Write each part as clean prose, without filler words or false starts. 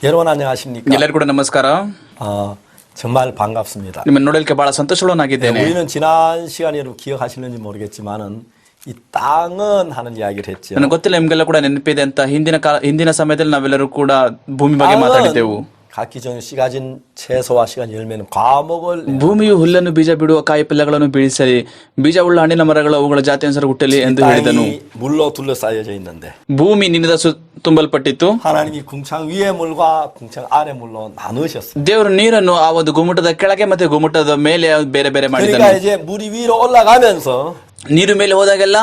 여러분 안녕하십니까? ಎಲ್ಲರಿಗೂ ಕೂಡ ನಮಸ್ಕಾರ. 정말 반갑습니다. ನಿಮ್ಮನ್ನು ನೋಡಲಿಕ್ಕೆ ಬಹಳ ಸಂತೋಷವಾಗಿದ್ದೇನೆ. 우리는 지난 시간에 여러분 기억하시는지 모르겠지만은 이 땅은 하는 이야기를 했죠. ನನಗೆ ಗೊತ್ತಿಲ್ಲ ನಿಮಗೆಲ್ಲ ಕೂಡ ನೆನಪಿದೆ ಅಂತ ಹಿಂದಿನ ಸಮಯದಲ್ಲಿ ನಾವೆಲ್ಲರೂ ಕೂಡ ಭೂಮಿ ಬಗ್ಗೆ ಮಾತಾಡಿದ್ದೆವು. 갖기 전에 씨 가진 채소와 씨 가진 열매는 과목을 ಭೂಮಿಯು ಹುಲ್ಲನ್ನು ಬೀಜ ಬಿಡುವ ಕಾಯಿ ಪಲ್ಯಗಳನ್ನು ಬೀಳಿಸಲಿ, ಬೀಜ ಉಳ್ಳ ಹಣ್ಣಿನ ಮರಗಳು ಅವುಗಳ ಜಾತಿಯನುಸಾರ ಹುಟ್ಟಲಿ ಎಂದು ಹೇಳಿದನು. 물로 둘러싸여져 있는데 ಭೂಮಿ ನಿನ್ನಿಂದ ತುಂಬಲ್ಪಟ್ಟಿತ್ತು. 하나님이 궁창 위의 물과 궁창 아래 물로 나누셨어요. ದೇವರು ನೀರನ್ನು ಆ ಒಂದು ಗುಮ್ಮಟದ ಕೆಳಗೆ ಮತ್ತೆ ಗುಮ್ಮಟದ ಮೇಲೆ ಬೇರೆ ಬೇರೆ ಮಾಡಿದನು. 그러니까 이제 물이 위로 올라가면서 ನೀರು ಮೇಲೆ ಹೋದಾಗೆಲ್ಲ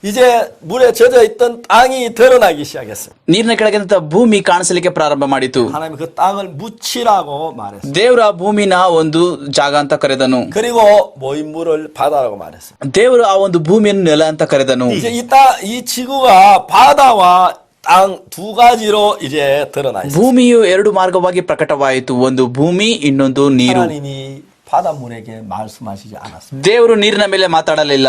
이제 물에 젖어 있던 땅이 드러나기 시작했어요. ನೀರಿನ ಕೆಳಗಿಂದ ಭೂಮಿ ಕಾಣಿಸಲಿಕ್ಕೆ ಪ್ರಾರಂಭ ಮಾಡಿತು. 하나님 그 땅을 묻히라고 말했어요. ದೇವರು ಆ ಭೂಮಿನ ಒಂದು ಜಾಗ ಅಂತ ಕರೆದನು. 그리고 모인 물을 바다라고 말했어요. ದೇವರು ಆ ಒಂದು ಭೂಮಿಯನ್ನು ನೆಲ ಅಂತ ಕರೆದನು. 이제 이 지구가 바다와 땅 두 가지로 이제 드러나 있어요. ಭೂಮಿಯು ಎರಡು ಮಾರ್ಗವಾಗಿ ಪ್ರಕಟವಾಯಿತು, ಒಂದು ಭೂಮಿ ಇನ್ನೊಂದು ನೀರು. 하나님이 바닷물에게 말씀하시지 않았습니다. ದೇವರು ನೀರಿನ ಮೇಲೆ ಮಾತಾಡಲಿಲ್ಲ.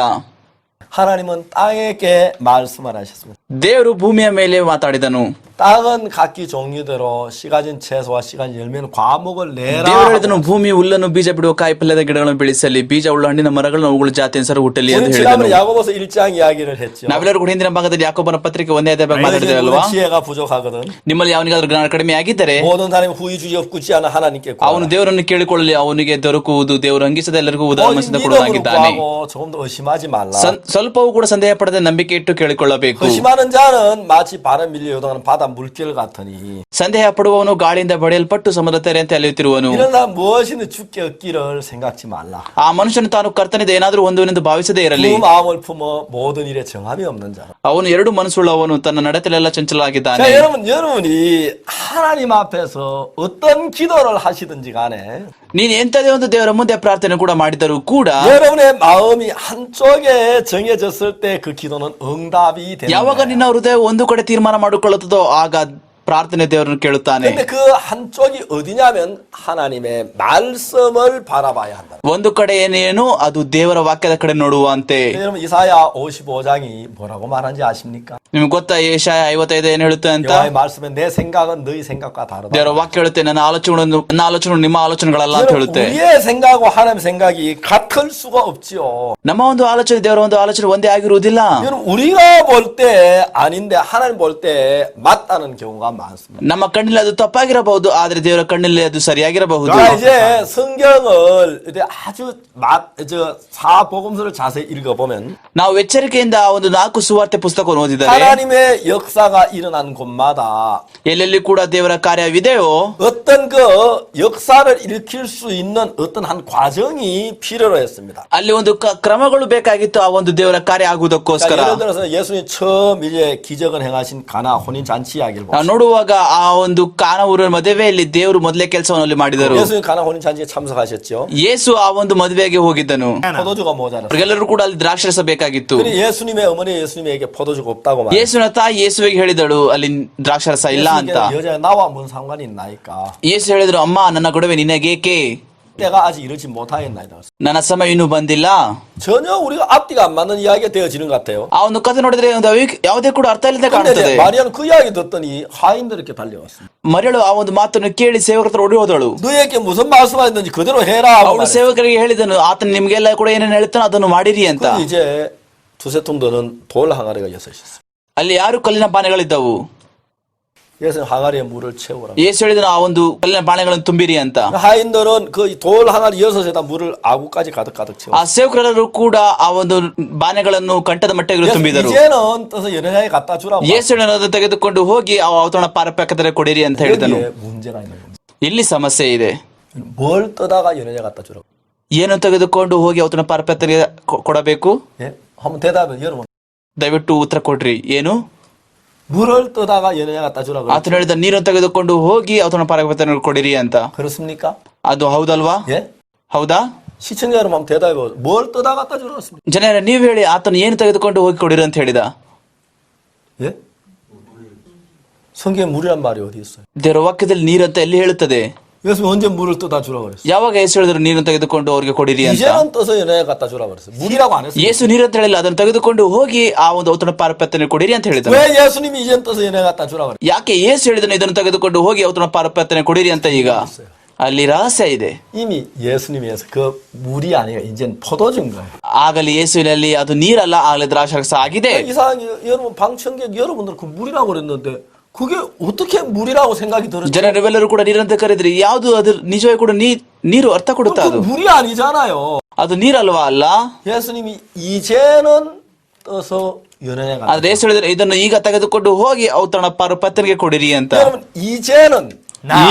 하나님은 땅에게 말씀을 하셨습니다. ದೇವರು ಭೂಮಿಯ ಮೇಲೆ ಮಾತಾಡಿದನು. 땅은 각기 종류대로 씨 가진 채소와 씨 가진 열매는 과목을 내라. ದೇವರು ಹೇಳಿದನು, ಭೂಮಿ ಹುಲ್ಲನ್ನು ಬೀಜ ಬಿಡುವ ಕಾಯಿ ಪಲ್ಯದ ಗಿಡಗಳನ್ನು ಬೆಳೆಸಲಿ, ಬೀಜ ಉಳ್ಳ ಹಣ್ಣಿನ ಮರಗಳನ್ನು ಅವುಗಳ ಜಾತಿ ಅನುಸಾರ ಹುಟ್ಟಲಿ ಎಂದು ಹೇಳಿದನು. 지난번에 야고보서 1장 이야기를 했죠. ನಾವೆಲ್ಲರೂ ಕೂಡ ಹಿಂದಿನ ಭಾಗದಲ್ಲಿ ಯಾಕೋಬನ ಪತ್ರಿಕೆ 1ನೇ ಅಧ್ಯಾಯ ಬಗ್ಗೆ ಮಾತಾಡಿದ್ದೇವಲ್ವಾ? 지혜가 부족하거든. ನಿಮ್ಮಲ್ಲಿ ಯಾವನಿಗಾದ್ರೂ ಜ್ಞಾನ ಕಡಿಮೆ ಆಗಿದ್ದರೆ 모든 사람이 후히 주지 없지 않아 하나님께 ಅವನು ದೇವರನ್ನು ಕೇಳಿಕೊಳ್ಳಲಿ, ಅವನಿಗೆ ದೊರಕುವುದು. ದೇವರು ಅಂಗಿಸದ ಎಲ್ಲರಿಗೂ ಉದಾಹರಣೆಯಿಂದ ಕೊಡುವಾಗಿದ್ದಾನೆ. 조금 더 의심하지 말라. ಸ್ವಲ್ಪವೂ ಕೂಡ ಸಂದೇಹ ಪಡದೆ ನಂಬಿಕೆ ಇಟ್ಟು ಕೇಳಿಕೊಳ್ಳಬೇಕು. 의심하는 자는 마치 바람 밀려 요동하는 바다 물결 같으니. ಸಂದೇಹ ಪಡುವವನು ಗಾಳಿಯಿಂದ ಬಡಿಯಲ್ಪಟ್ಟು ಸಮುದ್ರ ತೆರೆಯಂತೆ ಅಲೆಯುತ್ತಿರುವನು. 이런 사람 무엇이든 죽게 얻기를 생각지 말라. ಆ ಮನುಷ್ಯನು ತಾನು ಕರ್ತನಿಂದ ಏನಾದರೂ ಹೊಂದುವನೆಂದು ಭಾವಿಸದೇ ಇರಲಿ. 그 마음을 품어 모든 일에 정함이 없는 자. ಅವನು ಎರಡು ಮನಸ್ಸುಳ್ಳವನು, ತನ್ನ ನಡತೆಲೆಲ್ಲ ಚಂಚಲವಾಗಿದ್ದಾನೆ. 자, 여러분이 하나님 앞에서 어떤 기도를 하시든지 간에 ನೀನು ಎಂತದೇ ಒಂದು ದೇವರ ಮುಂದೆ ಪ್ರಾರ್ಥನೆ ಕೂಡ ಮಾಡಿದರೂ ಕೂಡ 여러분의 마음이 한쪽에 정해졌을 때 그 기도는 응답이 되는 ಯಾವಾಗ 거예요. ನಿನ್ನ ಹೃದಯ ಒಂದು ಕಡೆ ತೀರ್ಮಾನ ಮಾಡಿಕೊಳ್ಳುತ್ತದೋ ಆಗ ಪ್ರಾರ್ಥನೆ ದೇವರನ್ನು ಕೇಳುತ್ತಾನೆ. 근데 그 한쪽이 어디냐면 하나님의 말씀을 바라봐야 한다. ಒಂದು ಕಡೆ ಏನೇನು ಅದು ದೇವರ ವಾಕ್ಯದ ಕಡೆ ನೋಡುವಂತೆ. 여러분 이사야 55장이 뭐라고 말하는지 아십니까? ನಿಮ್ಗೆ ಗೊತ್ತಾ ಯೆಶಾಯ 55 ಏನು ಹೇಳುತ್ತೆ ಅಂತ? 여호와의 말씀에 내 생각은 너희 생각과 다르다. ದೇವರ ವಾಕ್ಯ ಹೇಳುತ್ತೆ, ನನ್ನ ಆಲೋಚನೆ ನಿಮ್ಮ ಆಲೋಚನೆಗಳಲ್ಲ ಅಂತ ಹೇಳುತ್ತೆ. 우리의 생각과 하나님의 생각이 같을 수가 없지요. ನಮ್ಮ ಒಂದು ಆಲೋಚನೆ ದೇವರ ಒಂದು ಆಲೋಚನೆ ಒಂದೇ ಆಗಿರುವುದಿಲ್ಲ. 여러분 우리가 볼 때 아닌데 하나님 볼 때 맞다는 경우가 많습니다. ನಮ್ಮ ಕಣ್ಣಲ್ಲಿ ಅದು ತಪ್ಪಾಗಿರಬಹುದು, ಆದ್ರೆ ದೇವರ ಕಣ್ಣಲ್ಲಿ ಅದು ಸರಿಯಾಗಿರಬಹುದು. 이제 성경을 아주 사복음서를 자세히 읽어보면 ನಾವು ಎಚ್ಚರಿಕೆಯಿಂದ ಆ ಒಂದು 4 ಸುವಾರ್ತೆ ಪುಸ್ತಕವನ್ನು ಓದಿದರೆ 하나님의 역사가 일어난 곳마다 ಎಲ್ಲೆಲ್ಲಿ ಕೂಡ ದೇವರ ಕಾರ್ಯವಿದೆಯೋ 어떤 그 역사를 일으킬 수 있는 어떤 한 과정이 필요로 했습니다. ಅಲ್ಲಿ ಒಂದು ಕ್ರಮಗಳು ಬೇಕಾಗಿತ್ತು ಆ ಒಂದು ದೇವರ ಕಾರ್ಯ ಆಗುವುದಕ್ಕೋಸ್ಕರ. 예를 들어서 예수님 처음 이제 기적을 행하신 가나 혼인 잔치 이야기를 ನಾವು ನೋಡುವಾಗ ಆ ಒಂದು ಕಾನಾ ಊರಿನ ಮದುವೆಯಲ್ಲಿ ದೇವರು ಮೊದಲೇ ಕೆಲಸವನ್ನು ಅಲ್ಲಿ ಮಾಡಿದರು. 예수님 가나 혼인 잔치에 참석하셨죠. ಯೇಸು ಆ ಒಂದು ಮದುವೆಗೆ ಹೋಗಿದ್ದನು. 포도주가 모자랐어요. ಅವರಿಗೆಲ್ಲರೂ ಕೂಡ ಅಲ್ಲಿ ದ್ರಾಕ್ಷರಸ ಬೇಕಾಗಿತ್ತು. 예수님의 어머니 예수님에게 포도주가 없다고 말해요. ಯೇಸುವಿನ ತಾಯಿ ಯೇಸುವಿಗೆ ಹೇಳಿದಳು ಅಲ್ಲಿ ದ್ರಾಕ್ಷರಸ ಇಲ್ಲ ಅಂತ. 여자 나와 뭔 상관이 있나이까. ಯೇಸು ಹೇಳಿದ್ರು, ಅಮ್ಮ ನನ್ನ ಗೊಡವೆ ನಿನಗೇಕೆ, 때가 아직 이르지 못하였나이다. ನನ್ನ ಸಮಯ ಇನ್ನೂ ಬಂದಿಲ್ಲ. 전혀 우리가 앞뒤가 안 맞는 이야기가 되어지는 것 같아요. ಆ ಒಂದು ಕಥೆ ನೋಡಿದ್ರೆ ಯಾವುದೇ ಕೂಡ ಅರ್ಥ ಇಲ್ಲದೆ ಕಾಣುತ್ತದೆ. 마리아는 그 이야기 듣더니 하인들 이렇게 달려왔습니다. ಮರಿಯಳು ಆ ಒಂದು ಮಾತನ್ನು ಕೇಳಿ ಸೇವಕರ ಹತ್ರ ಓಡಿ ಹೋದಳು. 너에게 무슨 말씀하셨는지 그대로 해라. ಅವಳು ಸೇವಕರಿಗೆ ಹೇಳಿದನು, ಆತನ ನಿಮ್ಗೆಲ್ಲ ಕೂಡ ಏನೇನು ಹೇಳ್ತಾನೋ ಅದನ್ನು ಮಾಡಿರಿ ಅಂತ. 이제 두세 통 드는 돌 항아리가 6있어요. ಅಲ್ಲಿ 6 ಕಲ್ಲಿನ ಬಾಣೆಗಳಿದ್ದವು. 예수는 항아리에 물을 채우라. ಯೇಸು ಹೇಳಿದನು, ಆ ಒಂದು ಕಲ್ಲಿನ ಬಾಣೆಗಳನ್ನು ತುಂಬಿರಿ ಅಂತ. 하인들은 그 돌 항아리 6에다 물을 아구까지 가득 채워. ಆ ಸೇವಕರೆಲ್ಲರೂ ಕೂಡ ಆ ಒಂದು ಬಾಣೆಗಳನ್ನು ಕಂಠದ ಮಟ್ಟಿಗೆ ತುಂಬಿದರು. 이제는 떠서 여러분에게 갖다 주라고. ಯೇಸು ಅದನ್ನು ತೆಗೆದುಕೊಂಡು ಹೋಗಿ ಆ ಔತಣ ಪಾರಪಕ್ಕದಲ್ಲಿ ಕೊಡಿರಿ ಅಂತ ಹೇಳಿದನು. 문제가 있는 겁니다. ಇಲ್ಲಿ ಸಮಸ್ಯೆ ಇದೆ. 뭘 떠다가 여러분에게 갖다 주라고. ಏನು ತೆಗೆದುಕೊಂಡು ಹೋಗಿ ಔತಣ ಪಾರಪಕ್ಕದಲ್ಲಿ ಕೊಡಬೇಕು? 예? 한번 대답해 여러분. ದಯವಿಟ್ಟು ಉತ್ತರ ಕೊಡ್ರಿ. ಏನು? 물을 떠다가 여러분에게 갖다 주라고. ಆತನು ಹೇಳಿದ ನೀರನ್ನು ತೆಗೆದುಕೊಂಡು ಹೋಗಿ ಔತಣ ಪಾರಪಕ್ಕದಲ್ಲಿ ಕೊಡಿರಿ ಅಂತ. 그렇습니까? ಅದು ಹೌದಲ್ವಾ? 예? ಹೌದಾ? 시청자 여러분 한번 대답해 보세요. 뭘 떠다 갖다 주라고. ಜನರ ನೀವು ಹೇಳಿ, ಆತನು ಏನು ತೆಗೆದುಕೊಂಡು ಹೋಗಿ ಕೊಡಿರಿ ಅಂತ ಹೇಳಿದ? 예? 성경에 물이란 말이 어디 있어요? ದೇವರ ವಾಕ್ಯದಲ್ಲಿ ನೀರಂತ ಎಲ್ಲಿ ಹೇಳುತ್ತದೆ? 예수님이 언제 물을 떠다 주라 그랬어? ಯಾವಾಗ ಯೇಸು ಹೇಳಿದ್ರು ನೀರನ್ನು ತೆಗೆದುಕೊಂಡು ಅವ್ರಿಗೆ ಕೊಡಿರಿ ಅಂತ? 이제는 떠서 연회에 갖다 주라 그랬어. 물이라고 안 했어. ಯೇಸು ನೀರಂತ ಹೇಳಿಲ್ಲ, ಅದನ್ನು ತೆಗೆದುಕೊಂಡು ಹೋಗಿ ಆ ಒಂದು ಔತಣ ಪಾರಪತ್ಯನ ಕೊಡಿರಿ ಅಂತ ಹೇಳಿದ್ರು. 왜 예수님이 이제는 떠서 연회에 갖다 주라 그랬어? ಯಾಕೆ ಯೇಸು ಹೇಳಿದನು ಇದನ್ನು ತೆಗೆದುಕೊಂಡು ಹೋಗಿ ಔತಣ ಪಾರಪತ್ಯನ ಕೊಡಿರಿ ಅಂತ? ಈಗ ಅಲ್ಲಿ ರಹಸ್ಯ ಇದೆ. 이미 예수님에서 그 물이 아니라 이제는 포도주인 거예요. ಆಗಲಿ ಯೇಸುವಿನಲ್ಲಿ ಅದು ನೀರಲ್ಲ, ಆಗಲಿ ದ್ರಾಕ್ಷಾರಸ ಆಗಿದೆ. 이상하게 여러분 방청객 여러분들 그 물이라고 그랬는데 그게 어떻게 물이라고 생각이 들었죠? ಜನರೆಲ್ಲರೂ ಕೂಡ ನೀರಂತ ಕರೆದ್ರಿ, ಯಾವುದು ಅದು ನಿಜವಾಗಿ ಕೂಡ ನೀರು ಅರ್ಥ ಕೊಡುತ್ತಾ? ಅದು 그 물이 아니잖아요. ಅದು ನೀರಲ್ವಾ? ಅಲ್ಲ. 예수님이 이제는 떠서 연회에 갖다. ಆದ್ರೆ ಯೇಸು ಹೇಳಿದ್ರೆ ಇದನ್ನು ಈಗ ತೆಗೆದುಕೊಂಡು ಹೋಗಿ ಔತಣ ಪಾರಪತ್ಯನಿಗೆ ಕೊಡಿರಿ ಅಂತ. 여러분 이제는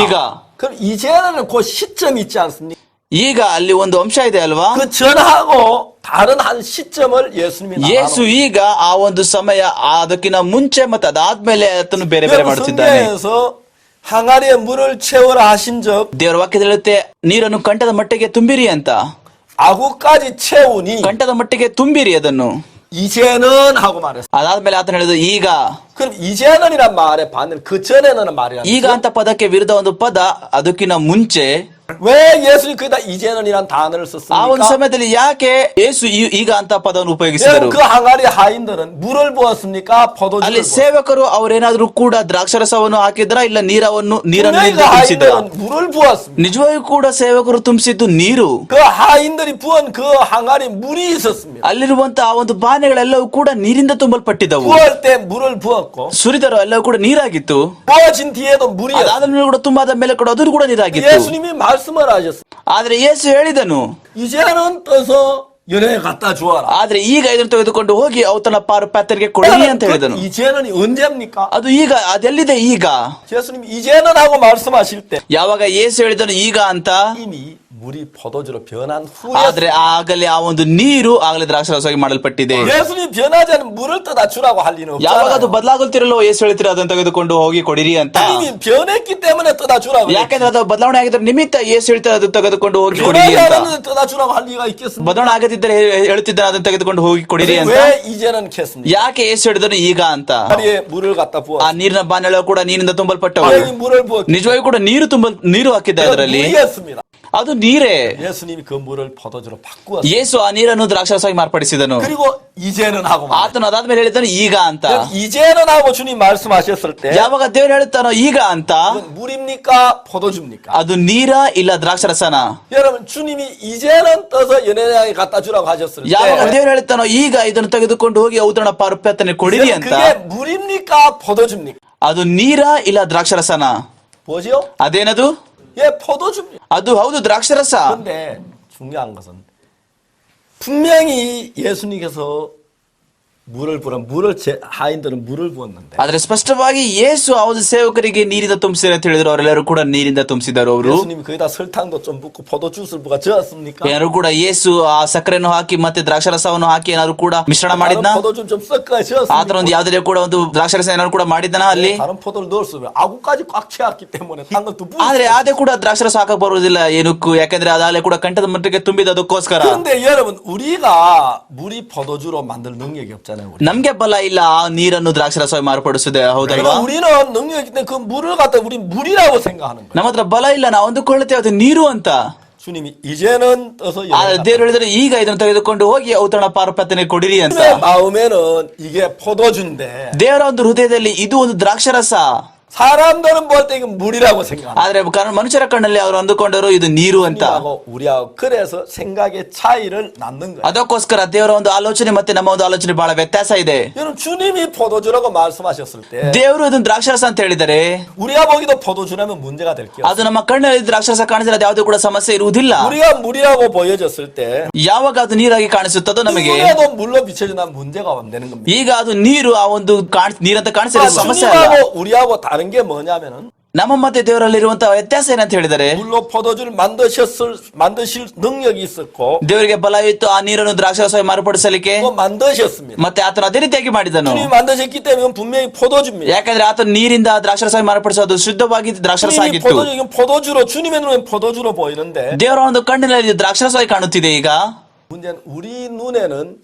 ಈಗ, 그럼 이제는 그 시점이 있지 않습니까? ಈಗ ಅಲ್ಲಿ ಒಂದು ಅಂಶ ಇದೆ ಅಲ್ವಾ? 그 전하고 다른 한 시점을 예수님이 ಯೇಸು ಈಗ ಆ ಒಂದು ಸಮಯ, ಅದಕ್ಕಿಂತ ಮುಂಚೆ ಮತ್ತೆ ಅದಾದ್ಮೇಲೆ ಅದನ್ನು ಬೇರೆ ಬೇರೆ ಮಾಡುತ್ತಿದ್ದಾನೆ. 성경에서 항아리에 물을 채워라 하신 적 ದೇವರ ವಾಕ್ಯದಲ್ಲಿ ಹೇಳುತ್ತೆ, ನೀರನ್ನು ಕಂಠದ ಮಟ್ಟಿಗೆ ತುಂಬಿರಿ ಅಂತ. 아구까지 채우니 ಕಂಠದ ಮಟ್ಟಿಗೆ ತುಂಬಿರಿ ಅದನ್ನು. 이제는 하고 말했어. ಅದಾದ್ಮೇಲೆ ಆತನ ಹೇಳಿದ ಈಗ. 그럼 이제는이란 말에 반대로 그 전에는 말이야. ಈಗ ಅಂತ ಪದಕ್ಕೆ ವಿರುದ್ಧ ಒಂದು ಪದ, ಅದಕ್ಕಿಂತ ಮುಂಚೆ. 왜 예수님이 거기다 이제는이란 단어를 ಆ ಒಂದು 썼습니까? ಸಮಯದಲ್ಲಿ ಯಾಕೆ ಯೇಸು ಈಗ ಅಂತ ಪದವನ್ನು ಉಪಯೋಗಿಸಿದರು? 그 항아리 하인들은 물을 부었습니까? 포도주를 ಅಲ್ಲಿ 부었습니까? ಸೇವಕರು ಅವರೇನಾದ್ರೂ ಕೂಡ ದ್ರಾಕ್ಷರಸವನ್ನು ಹಾಕಿದ್ರ, ಇಲ್ಲ ನೀರನ್ನು 분명히 그 ತುಂಬಿಸಿದ್ರ? 하인들은 물을 부었습니다. ನಿಜವಾಗಿಯೂ ಕೂಡ ಸೇವಕರು ತುಂಬಿಸಿದ್ದು ನೀರು. 그 하인들이 부은 그 항아리 물이 있었습니다. ಅಲ್ಲಿರುವಂತ ಆ ಒಂದು ಬಾನೆಗಳೆಲ್ಲವೂ ಕೂಡ ನೀರಿಂದ ತುಂಬಲ್ಪಟ್ಟಿದ್ದವು. 부을 때 물을 부었고 ಸುರಿದರು ಎಲ್ಲವೂ ಕೂಡ ನೀರಾಗಿತ್ತು. 부어진 뒤에도 물이었어요. ಅದಾದ ಮೇಲೆ ಕೂಡ ತುಂಬಾದ ಮೇಲೆ ಕೂಡ ಅದು ಕೂಡ ನೀರಾಗಿತ್ತು. 예수님이 말씀을 하셨어요. ಆದ್ರೆ ಯೇಸು ಹೇಳಿದನು, 이제는 떠서 연회에 갖다 주어라. ಆದ್ರೆ ಈಗ ಇದನ್ನು ತೆಗೆದುಕೊಂಡು ಹೋಗಿ ಔತಣ ಪಾರಪಾತ್ಯರಿಗೆ ಕೊಡಿರಿ ಅಂತ ಹೇಳಿದನು. 이제는 언제입니까? ಅದು ಈಗ, ಅದೆಲ್ಲಿದೆ ಈಗ? 예수님이 이제는 하고 말씀하실 때 ಯಾವಾಗ ಯೇಸು ಹೇಳಿದನು ಈಗ ಅಂತ, 이미 물이 포도주로 변한 ಆದ್ರೆ 후에 ಆಗಲೇ ಆ ಒಂದು ನೀರು ಆಗಲೇ ದ್ರಾಕ್ಷಾರಸವಾಗಿ ಮಾಡಲ್ಪಟ್ಟಿದೆ. 예수님 변하지 않은 물을 떠다 주라고 할 리는 ಯಾವಾಗ ಅದು 없잖아요. ಬದಲಾಗುತ್ತಿರಲ್ಲ ಯೇಸು ಹೇಳ್ತೀರ ಅದನ್ನು ತೆಗೆದುಕೊಂಡು ಹೋಗಿ ಕೊಡಿರಿ ಅಂತ. 이미 변했기 때문에 떠다 주라고. ಯಾಕೆಂದ್ರೆ ಅದು ಬದಲಾವಣೆ ಆಗಿದ್ರೆ ನಿಮಿತ್ತ ಯೇಸು ಹೇಳ್ತಾರೆ ಅದನ್ನು ತೆಗೆದುಕೊಂಡು ಹೋಗಿ ಕೊಡಿರಿ 변하지 ಅಂತ. 않은 떠다 주라고 할 리가 있겠습니까? ಬದಲಾವಣೆ ಆಗದಿದ್ದರೆ ಹೇಳುತ್ತಿದ್ದಾನೆ ಅದನ್ನು ತೆಗೆದುಕೊಂಡು ಹೋಗಿ ಕೊಡಿರಿ ಅಂತ. 왜 이제는 겠습니까? ಯಾಕೆ ಯೇಸು ಹೇಳಿದನು ಈಗ ಅಂತ? 다리에 물을 갖다 ಆ 부어. ನೀರಿನ ಬಾನೆಗಳು ಕೂಡ ನೀರಿನಿಂದ ತುಂಬಲ್ಪಟ್ಟವು. 여기 물을 부어. ನಿಜವಾಗಿ ಕೂಡ ನೀರು ಹಾಕಿದ್ದ ಅದರಲ್ಲಿ. 물이었습니다. ಅದು ನೀರೇ. 예수님이 그 물을 포도주로 바꾸었어요. ಯೇಸು ಆ ನೀರನ್ನು ದ್ರಾಕ್ಷಾರಸವಾಗಿ ಮಾರ್ಪಡಿಸಿದನು. 그리고 이제는 하고 말해요. ಆತನು ಅದಾದ್ಮೇಲೆ ಹೇಳಿದನು ಈಗ ಅಂತ. 이제는 하고 주님 말씀하셨을 때 ಯಾವಾಗ ದೇವರು ಹೇಳುತ್ತಾನೋ ಈಗ ಅಂತ, 그건 물입니까? 포도주입니까? ಅದು ನೀರ ಇಲ್ಲ ದ್ರಾಕ್ಷಾರಸನ? 여러분 주님이 이제는 떠서 연회장에 갖다 주라고 하셨을 때 ಯಾವಾಗ ದೇವರು ಹೇಳುತ್ತಾನೋ ಈಗ ಇದನ್ನು ತೆಗೆದುಕೊಂಡು ಹೋಗಿ ಔತಣ ಪಾರಪಾತ್ಯನೆ ಕೊಡಿರಿ ಅಂತ, 그게 물입니까? 포도주입니까? ಅದು ನೀರ ಇಲ್ಲ ದ್ರಾಕ್ಷಾರಸನ? 뭐지요? ಅದೇನದು? 예, 포도주입니다. ಅದು ಹೌದು, ದ್ರಾಕ್ಷಾರಸ. 그런데 중요한 것은 분명히 예수님께서 하인들은 물을 부었는데 ಆದ್ರೆ ಸ್ಪಷ್ಟವಾಗಿ ಯೇಸು ಆ ಒಂದು ಸೇವಕರಿಗೆ ನೀರಿಂದ ತುಂಬಿಸಿದ ಅಂತ ಹೇಳಿದ್ರು. ಅವರೆಲ್ಲರೂ ಕೂಡ ನೀರಿಂದ ತುಂಬಿಸಿದರು. ಅವರು 예수님이 거기다 설탕도 좀 붓고 포도주스를 부가 저었습니까? ಏನಾದ್ರು ಕೂಡ ಯೇಸು ಆ ಸಕ್ಕರೆಯನ್ನು ಹಾಕಿ ಮತ್ತೆ ದ್ರಾಕ್ಷಾರಸವನ್ನು ಹಾಕಿ ಏನಾದ್ರು ಕೂಡ ಮಿಶ್ರಣ ಮಾಡಿದ್ನ? 포도주 좀 섞어 저었습니까? ಆತರ ಒಂದು ಯಾವ್ದಾದ್ರು ಕೂಡ ಒಂದು ದ್ರಾಕ್ಷಾರಸ ಏನಾದ್ರು ಕೂಡ ಮಾಡಿದನ ಅಲ್ಲಿ? 다른 포도를 넣었어요. 아구까지 꽉 채웠기 때문에 딴 것도 부었어요. ಆದ್ರೆ ಅದೇ ಕೂಡ ದ್ರಾಕ್ಷಾರಸ ಹಾಕಕ್ ಬರುವುದಿಲ್ಲ ಏನಕ್ಕೂ, ಯಾಕಂದ್ರೆ ಅದಾಗಲೇ ಕೂಡ ಕಂಠದ ಮಟ್ಟಿಗೆ ತುಂಬಿದದಕ್ಕೋಸ್ಕರ. 그런데 여러분 우리가 물이 포도주로 만들 능력이 없잖아요. 우리. ನಮ್ಗೆ ಬಲ ಇಲ್ಲ ಆ ನೀರನ್ನು ದ್ರಾಕ್ಷಾರಸವಾಗಿ ಮಾರ್ಪಡಿಸಿದೆ, ಹೌದಲ್ವಾ? 그러니까 우리는 능력이 있기 때문에 그 물을 갖다 우리 물이라고 생각하는 거예요. ನಮ್ಮ ಹತ್ರ ಬಲ ಇಲ್ಲ, ನಾವು ಅಂದುಕೊಳ್ಳುತ್ತೇವೆ ಅದು ನೀರು ಅಂತ. 주님이 이제는 떠서 ಆದ್ರೆ ದೇವರು ಹೇಳಿದ್ರೆ ಈಗ ಇದನ್ನು ತೆಗೆದುಕೊಂಡು ಹೋಗಿ ಔತಣ ಪಾರಪಾತ್ಯನೆ ಕೊಡಿರಿ ಅಂತ. 주님의 마음에는 이게 포도주인데 ದೇವರ ಒಂದು ಹೃದಯದಲ್ಲಿ ಇದು ಒಂದು ದ್ರಾಕ್ಷಾರಸ. 사람들은 볼 때 이건 물이라고 생각합니다. ಆದ್ರೆ ಮನುಷ್ಯರ ಕಣ್ಣಲ್ಲಿ ಅವರು ಅಂದುಕೊಂಡರು ಇದು ನೀರು ಅಂತ. 우리하고 그래서 생각의 차이를 낳는 거예요. ಅದಕ್ಕೋಸ್ಕರ ದೇವರ ಒಂದು ಆಲೋಚನೆ ಮತ್ತೆ ನಮ್ಮ ಒಂದು ಆಲೋಚನೆ ಬಹಳ ವ್ಯತ್ಯಾಸ ಇದೆ. 여러분 주님이 포도주라고 말씀하셨을 때 ದೇವರು ಇದನ್ನು ದ್ರಾಕ್ಷಾರಸ ಅಂತ ಹೇಳಿದರೆ 우리가 보기도 포도주라면 문제가 될 게요. ಅದು ನಮ್ಮ ಕಣ್ಣಲ್ಲಿ ದ್ರಾಕ್ಷಾರಸ ಕಾಣಿಸಿದ್ರೆ ಅದು ಯಾವುದೇ ಕೂಡ ಸಮಸ್ಯೆ ಇರುವುದಿಲ್ಲ. 우리가 물이라고 보여졌을 때 ಯಾವಾಗ ಅದು ನೀರಾಗಿ ಕಾಣಿಸುತ್ತದೋ ನಮಗೆ, 누구라도 물로 비춰지면 문제가 안 되는 겁니다. ಈಗ ಅದು ನೀರು ಆ ಒಂದು ನೀರಂತ ಕಾಣಿಸಿದ್ರೆ ಸಮಸ್ಯೆ ಅಲ್ಲ. 주님하고 우리하고 다른 게 뭐냐면은 ನಮ್ಮ ಮತ್ತೆ ದೇವರಲ್ಲಿರುವಂತಹ ವ್ಯತ್ಯಾಸ ಏನಂತ ಹೇಳಿದರೆ, 물로 포도주를 만드실 능력이 있었고 ದೇವರಿಗೆ ಬಲ ಇತ್ತು ಆ ನೀರನ್ನು ದ್ರಾಕ್ಷಾರಸವಾಗಿ ಮಾರ್ಪಡಿಸಲಿಕ್ಕೆ, 또 만드셨습니다. ಮತ್ತೆ ಆತನು ಅದೇ ರೀತಿಯಾಗಿ ಮಾಡಿದನು. 주님이 만드셨기 때문에 이건 분명히 포도주입니다. ಯಾಕಂದ್ರೆ ಆತನು ನೀರಿಂದ ದ್ರಾಕ್ಷಾರಸವಾಗಿ ಮಾರ್ಪಡಿಸೋದು ಶುದ್ಧವಾಗಿ ದ್ರಾಕ್ಷಾರಸ 주님이 ಆಗಿತ್ತು. 이건 포도주로 주님의 눈엔 포도주로 보이는데 ದೇವರ ಒಂದು ಕಣ್ಣಿನಲ್ಲಿ ದ್ರಾಕ್ಷಾರಸವಾಗಿ ಕಾಣುತ್ತಿದೆ. ಈಗ 문제는 우리 눈에는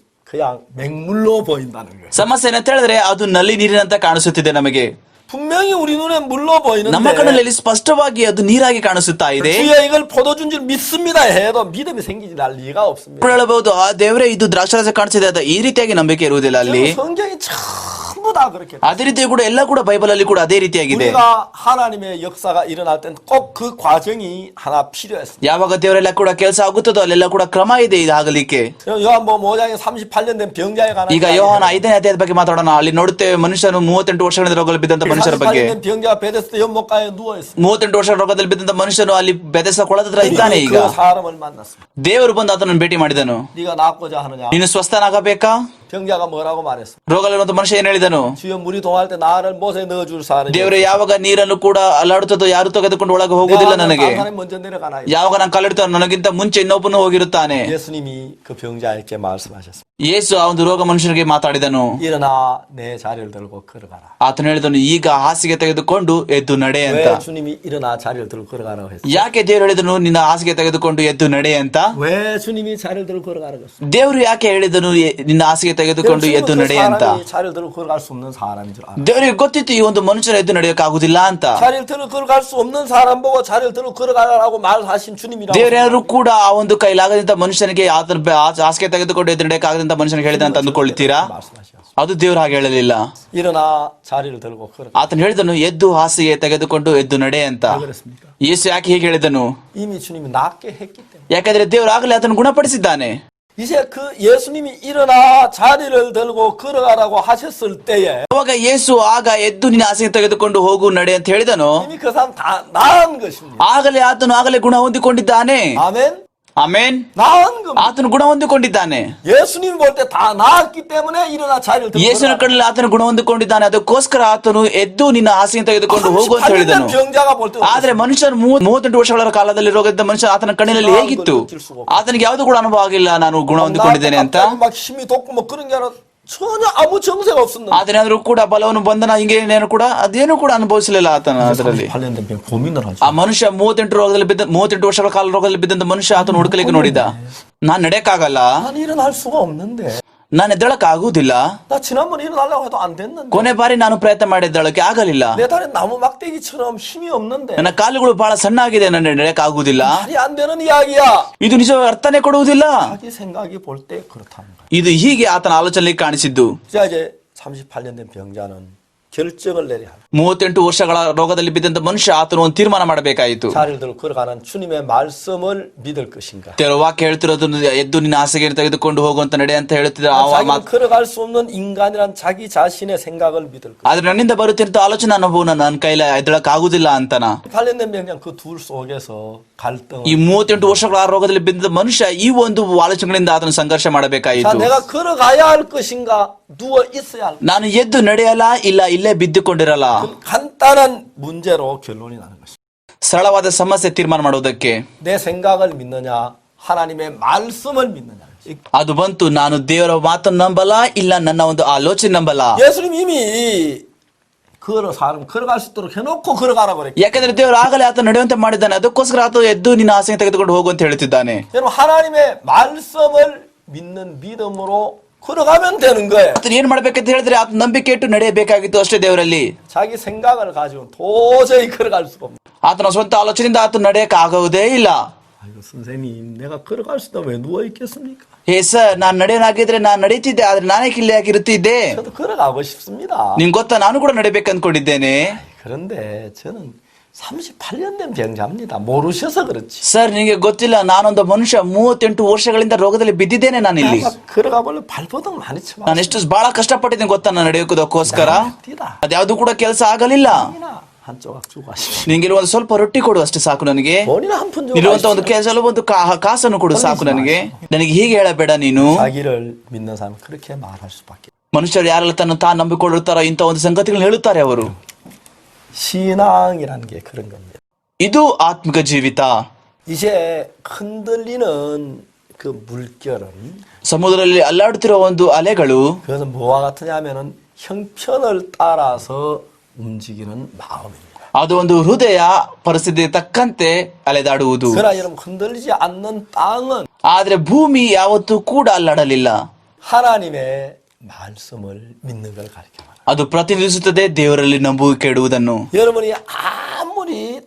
그냥 맹물로 보인다는 거예요. ಸಮಸ್ಯೆ ಏನಂತ ಹೇಳಿದ್ರೆ ಅದು ನಲ್ಲಿ ನೀರಿನಂತ ಕಾಣಿಸುತ್ತಿದೆ ನಮಗೆ. 분명히 우리 눈에 물로 보이는데 ನಮ್ಮ ಕಣ್ಣಲ್ಲಿ ಸ್ಪಷ್ಟವಾಗಿ ಅದು ನೀರಾಗಿ ಕಾಣಿಸುತ್ತಾ ಇದೆ. 주여 이걸 포도주인 줄 믿습니다 해도 믿음이 생기지 날 리가 없습니다. ಹೇಳಬಹುದು, ಆ ದೇವರೇ ಇದು ದ್ರಾಕ್ಷಾರಸ ಕಾಣಿಸಿದೆ ಅಂತ ಈ ರೀತಿಯಾಗಿ ನಂಬಿಕೆ ಇರುವುದಿಲ್ಲ ಅಲ್ಲಿ. 성경이 전부 다 그렇게 ಅದೇ ರೀತಿ ಕೂಡ ಎಲ್ಲ ಕೂಡ ಬೈಬಲ್ ಅಲ್ಲಿ ಕೂಡ ಅದೇ ರೀತಿಯಾಗಿದೆ. 우리가 하나님의 역사가 일어날 땐 꼭 그 과정이 하나 필요했습니다. ಯಾವಾಗ ದೇವರೆಲ್ಲ ಕೂಡ ಕೆಲಸ ಆಗುತ್ತದೋ ಅಲ್ಲೆಲ್ಲ ಕೂಡ ಕ್ರಮ ಇದೆ ಇದಾಗಲಿಕ್ಕೆ. 요한복음 5장에 38년 된 병자에 관한 ಈಗ ಯೋಹಾನ 5ನೇ ಅಧ್ಯಾಯದ ಬಗ್ಗೆ ಮಾತಾಡೋಣ. ಅಲ್ಲಿ ನೋಡುತ್ತೇವೆ ಮನುಷ್ಯನು 38 ವರ್ಷಗಳಿಂದ ರೋಗದಲ್ಲಿ ಬಿದ್ದಂತ ಮನುಷ್ಯರ ಬಗ್ಗೆ. 38년 된 병자가 베데스다 연못가에 누워 있습니다. 38 ವರ್ಷ ರೋಗದಲ್ಲಿ ಬಿದ್ದಂತ ಮನುಷ್ಯನು ಅಲ್ಲಿ ಬೆದೆಸ ಕೊಳದ ಹತ್ರ ಇದ್ದಾನೆ. ಈಗ 그 사람을 만났습니다. ದೇವರು ಬಂದು ಆತನನ್ನು ಭೇಟಿ ಮಾಡಿದನು. 네가 낫고자 하느냐? ನೀನು ಸ್ವಸ್ಥನಾಗಬೇಕಾ? 병자가 뭐라고 말했습니다. ರೋಗದಲ್ಲಿರುವಂತ ಮನುಷ್ಯ ಏನ್ ಹೇಳಿದನು? 주여 물이 동할 때 나를 못에 넣어줄 사람이 ದೇವರೇ, ಯಾವಾಗ ನೀರನ್ನು ಕೂಡ ಅಲ್ಲಾಡುತ್ತದೋ ಯಾರು ತೆಗೆದುಕೊಂಡು ಒಳಗೆ ಹೋಗುವುದಿಲ್ಲ ನನಗೆ. 사람이 먼저 내려가나. ಯಾವಾಗ ನಾನು ಕಾಲಿಡ್ತಾನೋ ನನಗಿಂತ ಮುಂಚೆ ಇನ್ನೊಬ್ಬನು ಹೋಗಿರುತ್ತಾನೆ. 예수님이 그 병자에게 말씀하셨습니다. ಯೇಸು ಆ ಒಂದು ರೋಗ ಮನುಷ್ಯನಿಗೆ ಮಾತಾಡಿದನು. 일어나 내 자리를 들고 걸어가라. ಆತನು ಹೇಳಿದನು, ಈಗ ಹಾಸಿಗೆ ತೆಗೆದುಕೊಂಡು ಎದ್ದು ನಡೆ ಅಂತ. 왜 주님이 일어나 자리를 들고 걸어가라고 했어요? ಯಾಕೆ ದೇವರು ಹೇಳಿದನು ನಿನ್ನ ಹಾಸಿಗೆ ತೆಗೆದುಕೊಂಡು ಎದ್ದು ನಡೆ ಅಂತ? 왜 주님이 자리를 들고 걸어가라고 했어요? ದೇವರು ಯಾಕೆ ಹೇಳಿದನು ನಿನ್ನ ಹಾಸಿಗೆ ತೆಗೆದುಕೊಂಡು ಎದ್ದು ನಡೆ ಅಂತ? 자리를 들고 걸어갈 수 없는 사람인 줄 알아. ದೇವರಿಗೆ ಗೊತ್ತಿತ್ತು ಈ ಒಂದು ಮನುಷ್ಯನ ಎದ್ದು ನಡೆಯೋಕ್ಕಾಗುದಿಲ್ಲ ಅಂತ. 자리를 들고 걸어갈 수 없는 사람 보고 자리를 들고 걸어가라고 말하신 주님이라고. ದೇವರ್ಯಾರು ಕೂಡ ಆ ಒಂದು ಕೈಲಾಗದಂತ ಮನುಷ್ಯನಿಗೆ ಆತನ ಹಾಸಿಗೆ ತೆಗೆದುಕೊಂಡು ಎದ್ದು ನಡೆಯಕ್ಕಾಗದಂತ ಮನುಷ್ಯನಿಗೆ ಹೇಳಿದ ಅಂತ ಅಂದುಕೊಳ್ಳುತ್ತೀರಾ? ಅದು ದೇವರು ಹಾಗೆ ಹೇಳಲಿಲ್ಲ. 일어나 자리를 들고 걸어가. ಆತನು ಹೇಳಿದನು ಎದ್ದು ಹಾಸಿಗೆ ತೆಗೆದುಕೊಂಡು ಎದ್ದು ನಡೆ ಅಂತ. ಯೇಸು ಯಾಕೆ ಹೀಗೆ ಹೇಳಿದನು? 이미 주님이 낫게 했기 때문에. ಯಾಕಂದ್ರೆ ದೇವರು ಆಗಲೇ ಆತನು ಗುಣಪಡಿಸಿದ್ದಾನೆ. 이제 그 예수님이 일어나 자리를 들고 걸어가라고 하셨을 때에 ಅವಾಗ ಯೇಸು ಆಗ ಎದ್ದು ನಿನ್ನ ಹಾಸಿಗೆ ತೆಗೆದುಕೊಂಡು ಹೋಗು ನಡೆ ಅಂತ ಹೇಳಿದನು. 이미 그 사람 다 나은 것입니다. ಆಗಲೇ ಆತನು ಆಗಲೇ ಗುಣ ಹೊಂದಿಕೊಂಡಿದ್ದಾನೆ. 아멘. ಆಮೇನ್. 나은 겁니다. ಆತನು ಗುಣ ಹೊಂದಿಕೊಂಡಿದ್ದಾನೆ. 예수님 볼 때 다 나았기 때문에 일어나 자리를 들고 ಯೇಸುವಿನ ಕಣ್ಣಲ್ಲಿ ಆತನು ಗುಣ ಹೊಂದಿಕೊಂಡಿದ್ದಾನೆ. ಅದಕ್ಕೋಸ್ಕರ ಆತನು ಎದ್ದು ನಿನ್ನ ಹಾಸಿಗೆ ತೆಗೆದುಕೊಂಡು ಹೋಗು ಅಂತ ಹೇಳಿದನು. 병자가 볼 때 ಆದ್ರೆ ಮನುಷ್ಯನು 38 ವರ್ಷಗಳ ಕಾಲದಲ್ಲಿ ರೋಗದ ಮನುಷ್ಯ ಆತನ ಕಣ್ಣಿನಲ್ಲಿ ಹೇಗಿತ್ತು? ಆತನಿಗೆ ಯಾವುದು ಕೂಡ ಅನುಭವ ಆಗಿಲ್ಲ ನಾನು ಗುಣ ಹೊಂದಿಕೊಂಡಿದ್ದೇನೆ ಅಂತ. 막 힘이 돋고 뭐 그런 게 아니라 전혀 아무 정세가 없었는데. ಆದ್ರೆ ಕೂಡ ಬಲವನ್ನು ಬಂಧನ ಹಿಂಗೇನೇನು ಕೂಡ ಅದೇನು ಕೂಡ ಅನುಭವಿಸಲಿಲ್ಲ ಆತನ ಅದರಲ್ಲಿ. 38년 된 고민을 하죠. ಆ ಮನುಷ್ಯ 38 ವರ್ಷಗಳ ಕಾಲ ರೋಗದಲ್ಲಿ ಬಿದ್ದಂತ ಮನುಷ್ಯ ಆತನು ಹುಡುಕಲಿಕ್ಕೆ ನೋಡಿದ. ನಾನ್ ನಡೆಯಕ್ಕಾಗಲ್ಲ, 난 일어날 수가 없는데. ನಾನು ಎದ್ದೇಳಕ್ ಆಗುದಿಲ್ಲ. 나 지난번 일어나려고 해도 안 됐는데. ಕೊನೆ ಬಾರಿ ನಾನು ಪ್ರಯತ್ನ ಮಾಡಿದ್ದಳಕ್ಕೆ ಆಗಲಿಲ್ಲ. 내 다리 나무 막대기처럼 힘이 없는데. ನನ್ನ ಕಾಲುಗಳು ಬಹಳ ಸಣ್ಣ ಆಗಿದೆ, ನನ್ನ ನಡೆಯಕ್ ಆಗುದಿಲ್ಲ. 말이 안 되는 이야기야. ಇದು ನಿಜ ಅರ್ಥನೇ ಕೊಡುವುದಿಲ್ಲ. 자기 생각이 볼 때 그렇다는 거야. ಇದು ಹೀಗೆ ಆತನ ಆಲೋಚನೆಯಲ್ಲಿ ಕಾಣಿಸಿದ್ದು. 자 이제 38년 된 병자는 결정을 내려야 합니다. 38 ವರ್ಷಗಳ ರೋಗದಲ್ಲಿ ಬಿದ್ದಂತ ಮನುಷ್ಯ ಆತನು ಒಂದು ತೀರ್ಮಾನ ಮಾಡಬೇಕಾಯಿತು. 자리를 들고 걸어가는 주님의 말씀을 믿을 것인가? ದೇವರ ವಾಕ್ಯ ಹೇಳ್ತಿರೋದು ಎದ್ದು ನಿನ್ನ ಹಾಸಿಗೆ ತೆಗೆದುಕೊಂಡು ಹೋಗುವಂತ ನಡೆ ಅಂತ ಹೇಳ್ತಿದ್ರೆ 자기는 걸어갈 수 없는 인간이란 자기 자신의 생각을 믿을 것. ಆದ್ರೆ ನನ್ನಿಂದ ಬರುತ್ತಿರೋ ಆಲೋಚನೆ ಅನುಭವ ನನ್ನ ಕೈಲ ಎದ್ದಳಕ್ ಆಗುದಿಲ್ಲ ಅಂತನ. 38년 병장 그 둘 속에서 갈등. ಈ 38 ವರ್ಷಗಳ ರೋಗದಲ್ಲಿ ಬಿದ್ದ ಮನುಷ್ಯ ಈ ಒಂದು ಆಲೋಚನೆಗಳಿಂದ ಆತನ ಸಂಘರ್ಷ 자 ಮಾಡಬೇಕಾಯಿತು. 내가 걸어가야 할 것인가? 누워 있어야 할. ನಾನು ಎದ್ದು ನಡೆಯಲ್ಲ, ಇಲ್ಲ ಇಲ್ಲೇ ಬಿದ್ದುಕೊಂಡಿರಲ್ಲ. 간단한 문제로 결론이 나는 것입니다. ಸರಳವಾದ ಸಮಸ್ಯೆ ತೀರ್ಮಾನ ಮಾಡುವುದಕ್ಕೆ 내 생각을 믿느냐, 하나님의 말씀을 믿느냐. ಅದು ಬಂತು, ನಾನು ದೇವರ ಮಾತನ್ನು ನಂಬಲ್ಲ, ಇಲ್ಲ ನನ್ನ ಒಂದು ಆಲೋಚನೆ ನಂಬಲ್ಲ. 예수님 이미 사람 걸어갈 수 있도록 해놓고 걸어가라고 그랬기. ಯಾಕಂದ್ರೆ ದೇವರು ಆಗಲೇ ಆತ ನಡೆಯುವಂತೆ ಮಾಡಿದ್ದಾನೆ. ಅದಕ್ಕೋಸ್ಕರ ಆತ ಎದ್ದು ನಿನ್ನ ಹಾಸಿಗೆ ತೆಗೆದುಕೊಂಡು ಹೋಗು ಅಂತ ಹೇಳ್ತಿದ್ದಾನೆ. 여러분 하나님의 말씀을 믿는 믿음으로 걸어가면 되는 거예요. ಆತನ ಏನ್ ಮಾಡ್ಬೇಕಂತ ಹೇಳಿದ್ರೆ ಆತ ನಂಬಿಕೆ ಇಟ್ಟು ನಡೆಯಬೇಕಾಗಿತ್ತು ಅಷ್ಟೇ ದೇವರಲ್ಲಿ. 자기 생각을 가지고 도저히 걸어갈 수가 없는. ಆತನ ಸ್ವಂತ ಆಲೋಚನೆಯಿಂದ ಆತ ನಡೆಯಕ್ ಆಗುವುದೇ ಇಲ್ಲ. 아이고 선생님, 내가 걸어갈 수 있다 왜 누워 있겠습니까? ಹೇ ಸರ್, ನಾನ್ ನಡೆಯೋನಾಗಿದ್ರೆ ನಾನ್ ನಡೀತಿದ್ದೆ, ಆದ್ರೆ ನಾನೇ ಇಲ್ಲಿ ಯಾಕಿರುತ್ತಿದ್ದೆ. 저도 걸어가고 싶습니다. ನಿಮ್ಗೆ ಗೊತ್ತಾ, ನಾನು ಕೂಡ ನಡಿಬೇಕು ಅಂದ್ಕೊಂಡಿದ್ದೇನೆ. 그런데 저는 38년 된 병자입니다. 모르셔서 그렇지. ಸರ್, ನಿಮಗೆ ಗೊತ್ತಿಲ್ಲ, ನಾನೊಂದು ಮನುಷ್ಯ 38 ವರ್ಷಗಳಿಂದ ರೋಗದಲ್ಲಿ ಬಿದ್ದಿದ್ದೇನೆ. ನಾನು ಇಲ್ಲಿ 걸어가 볼래 발버둥 많이 쳐. ನಾನು ಎಷ್ಟು ಬಹಳ ಕಷ್ಟಪಟ್ಟಿದ್ದೇನೆ ಗೊತ್ತಾ ನಾನು ನಡೆಯೋದಕ್ಕೋಸ್ಕರ. ಅದ್ಯಾವುದು ಕೂಡ ಕೆಲಸ ಆಗಲಿಲ್ಲ. 한 조각 주고 하십시오. ನಿಂಗೆ ಒಂದು ಸ್ವಲ್ಪ ರೊಟ್ಟಿ ಕೊಡು ಅಷ್ಟೇ ಸಾಕು ನನಗೆ. 돈이나 한 푼 주고. ಇರುವಂತ ಒಂದು ಕೆಲಸ ಒಂದು ಕಾಸನ್ನು ಕೊಡು ಸಾಕು ನನಗೆ. ನನಗೆ ಹೀಗೆ ಹೇಳಬೇಡ ನೀನು. 자기를 믿는 사람 그렇게 말할 수밖에. ಮನುಷ್ಯರು ಯಾರೆಲ್ಲ ತಾನು ನಂಬಿಕೊಳ್ಳುತ್ತಾರೋ ಇಂಥ ಒಂದು ಸಂಗತಿಗಳನ್ನ ಹೇಳುತ್ತಾರೆ ಅವರು. 신앙이라는 게 그런 겁니다. ಇದು ಆತ್ಮಿಕ ಜೀವಿತ. 이제 흔들리는 그 물결은 ಸಮುದ್ರದಲ್ಲಿ ಅಲ್ಲಾಡುತ್ತಿರುವ ಒಂದು ಅಲೆಗಳು 그것은 뭐와 같으냐면은 형편을 따라서 움직이는 마음입니다. ಅದು ಒಂದು ಹೃದಯ ಪರಿಸ್ಥಿತಿಗೆ ತಕ್ಕಂತೆ ಅಲೆದಾಡುವುದು. 그러나 여러분 흔들리지 않는 땅은 ಆದ್ರೆ ಭೂಮಿ ಯಾವತ್ತೂ ಕೂಡ ಅಲ್ಲಾಡಲಿಲ್ಲ. 하나님의 말씀을 믿는 걸 가르쳐 말합니다. ಅದು ಪ್ರತಿನಿಧಿಸುತ್ತದೆ ದೇವರಲ್ಲಿ ನಂಬಿಕೆ ಇಡುವುದನ್ನು. 여러분이 아무리